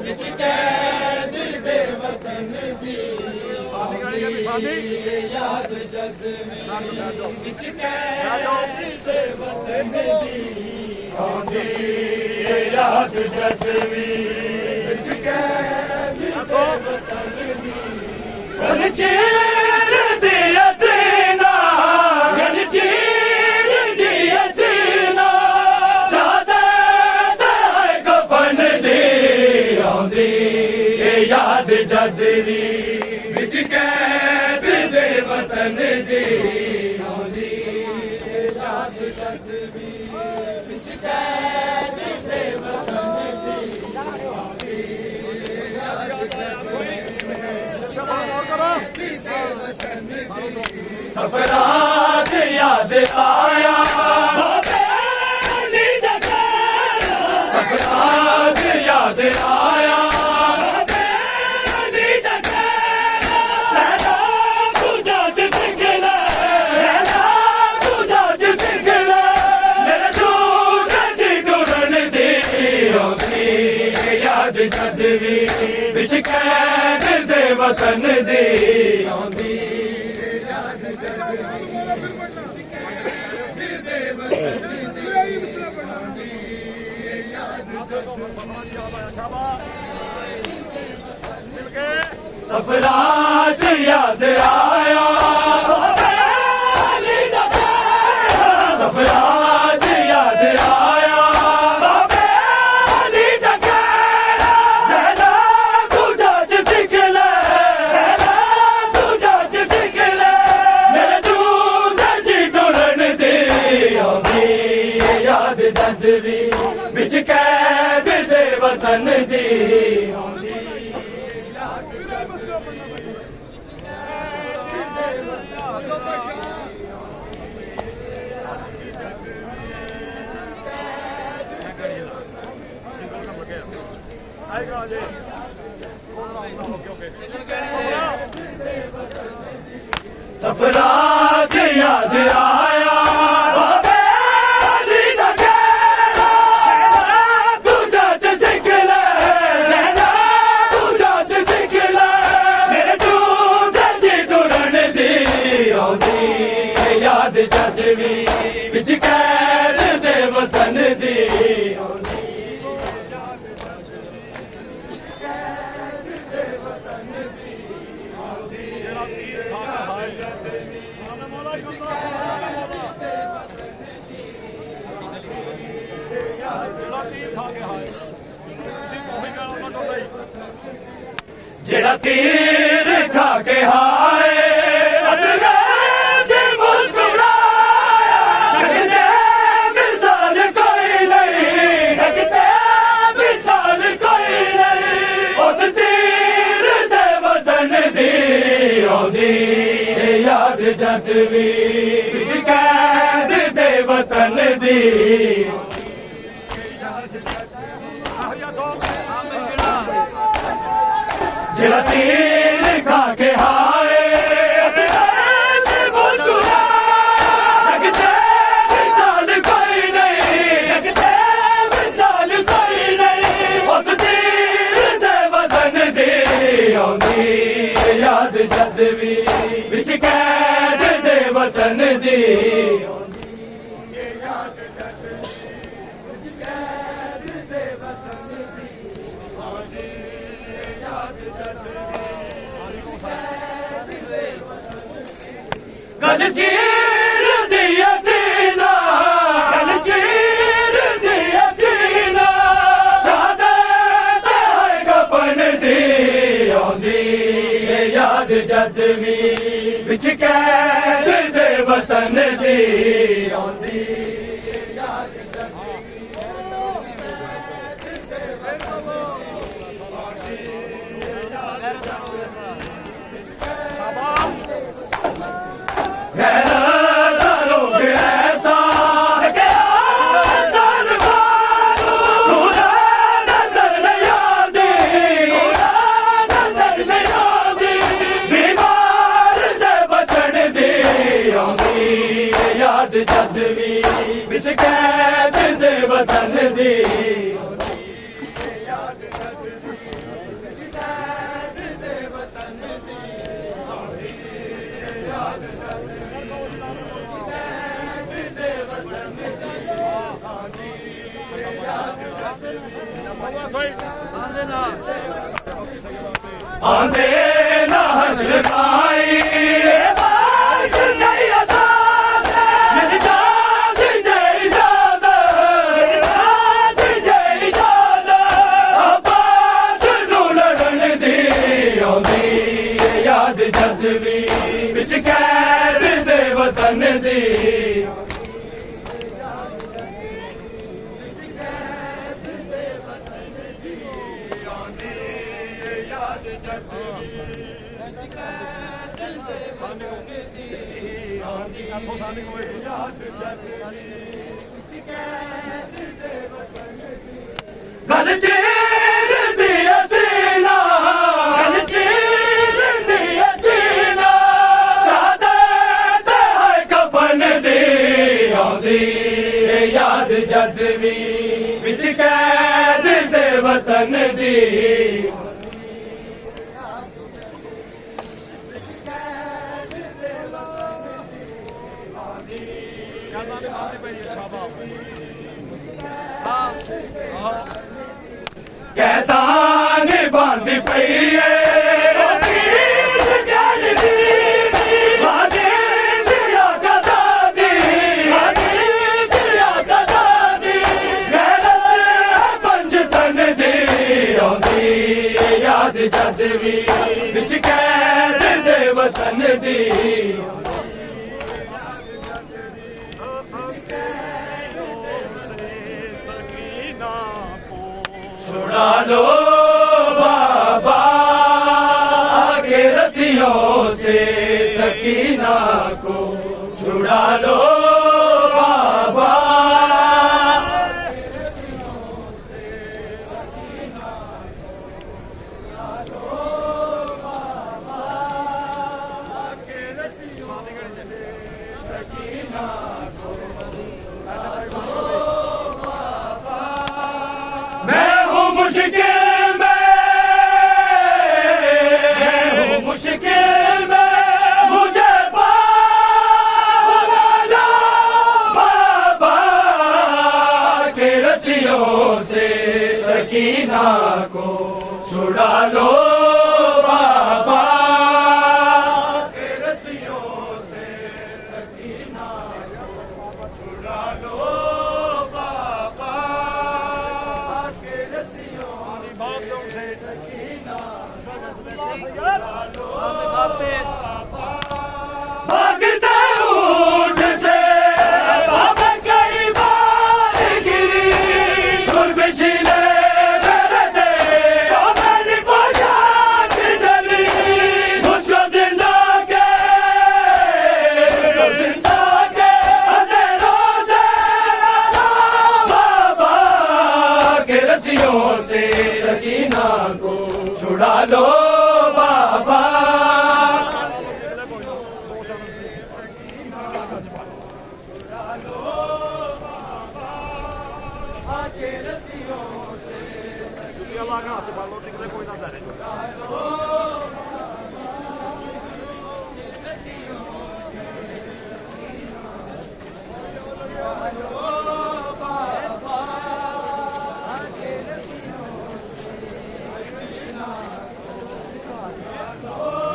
विच कैद दे वतन दी आउंदी याद जद भी विच कैद दे वतन दी आउंदी याद जद भी विच कैद दे वतन दी गल चीर दिया सीना गल चीर दिया सीना शादत है कफन दी आउंदी याद जद भी विच कैद दे वतन दी आउंदी याद जद भी विच कैद दे वतन दी आउंदी याद जद भी सफराज याद आया सफराज याद आया जद भी विच कैद दे वतन दी आउंदी याद जद भी दे वतन दी आउंदी याद सफराज याद आया सफराज याद आया जद भी विच कैद दे वतन दी आउंदी याद जद सफराज याद आया याद जद भी विच कैद दे वतन दी आउंदी जेड़ा तीर खा के हाय याद जद भी विच कैद दे वतन दी जेड़ा तीर खा के हाय जगते मिसाल कोई नहीं जगते मिसाल कोई नहीं उस तीर दे वतन दी आउंदी याद जद भी विच कैद दे वतन दी याद जद विच कैद दे वतन दी याद जद गल चीर दिया सीना गल चीर दिया सीना शादत दी आंदी याद जद भी विच कैद दे वतन दी आंदी याद जद जद भी विच कैद दे वतन दी आंदे ना हश्र पाई जद भी विच कैद दे वतन दी गल चीर दिया सीना गल चीर दिया सीना चादर ते है कफन दी आंदी याद जद भी विच कैद दे वतन दी कहता ने बांध पई याद जद भी विच कैद दे वतन दी छुड़ा लो बाबा के रस्सियों से सकीना को छुड़ा लो बाबा मैं हूँ मुश्किल में मुझे पाना बाबा के रस्सियों से सकीना को छुड़ा लो बाबा के रस्सियों से सकीना को छुड़ा लो बाबा के रस्सियों से सकीना भागते ऊँट से बाबा कई बार गिरी गुर बिछले दे मैंने पहुँचा के जली मुझको जिंदा के अंधेरों से बाबा के रस्सियों से सकीना को छुड़ा लो बाबा के रस्सियों से सकीना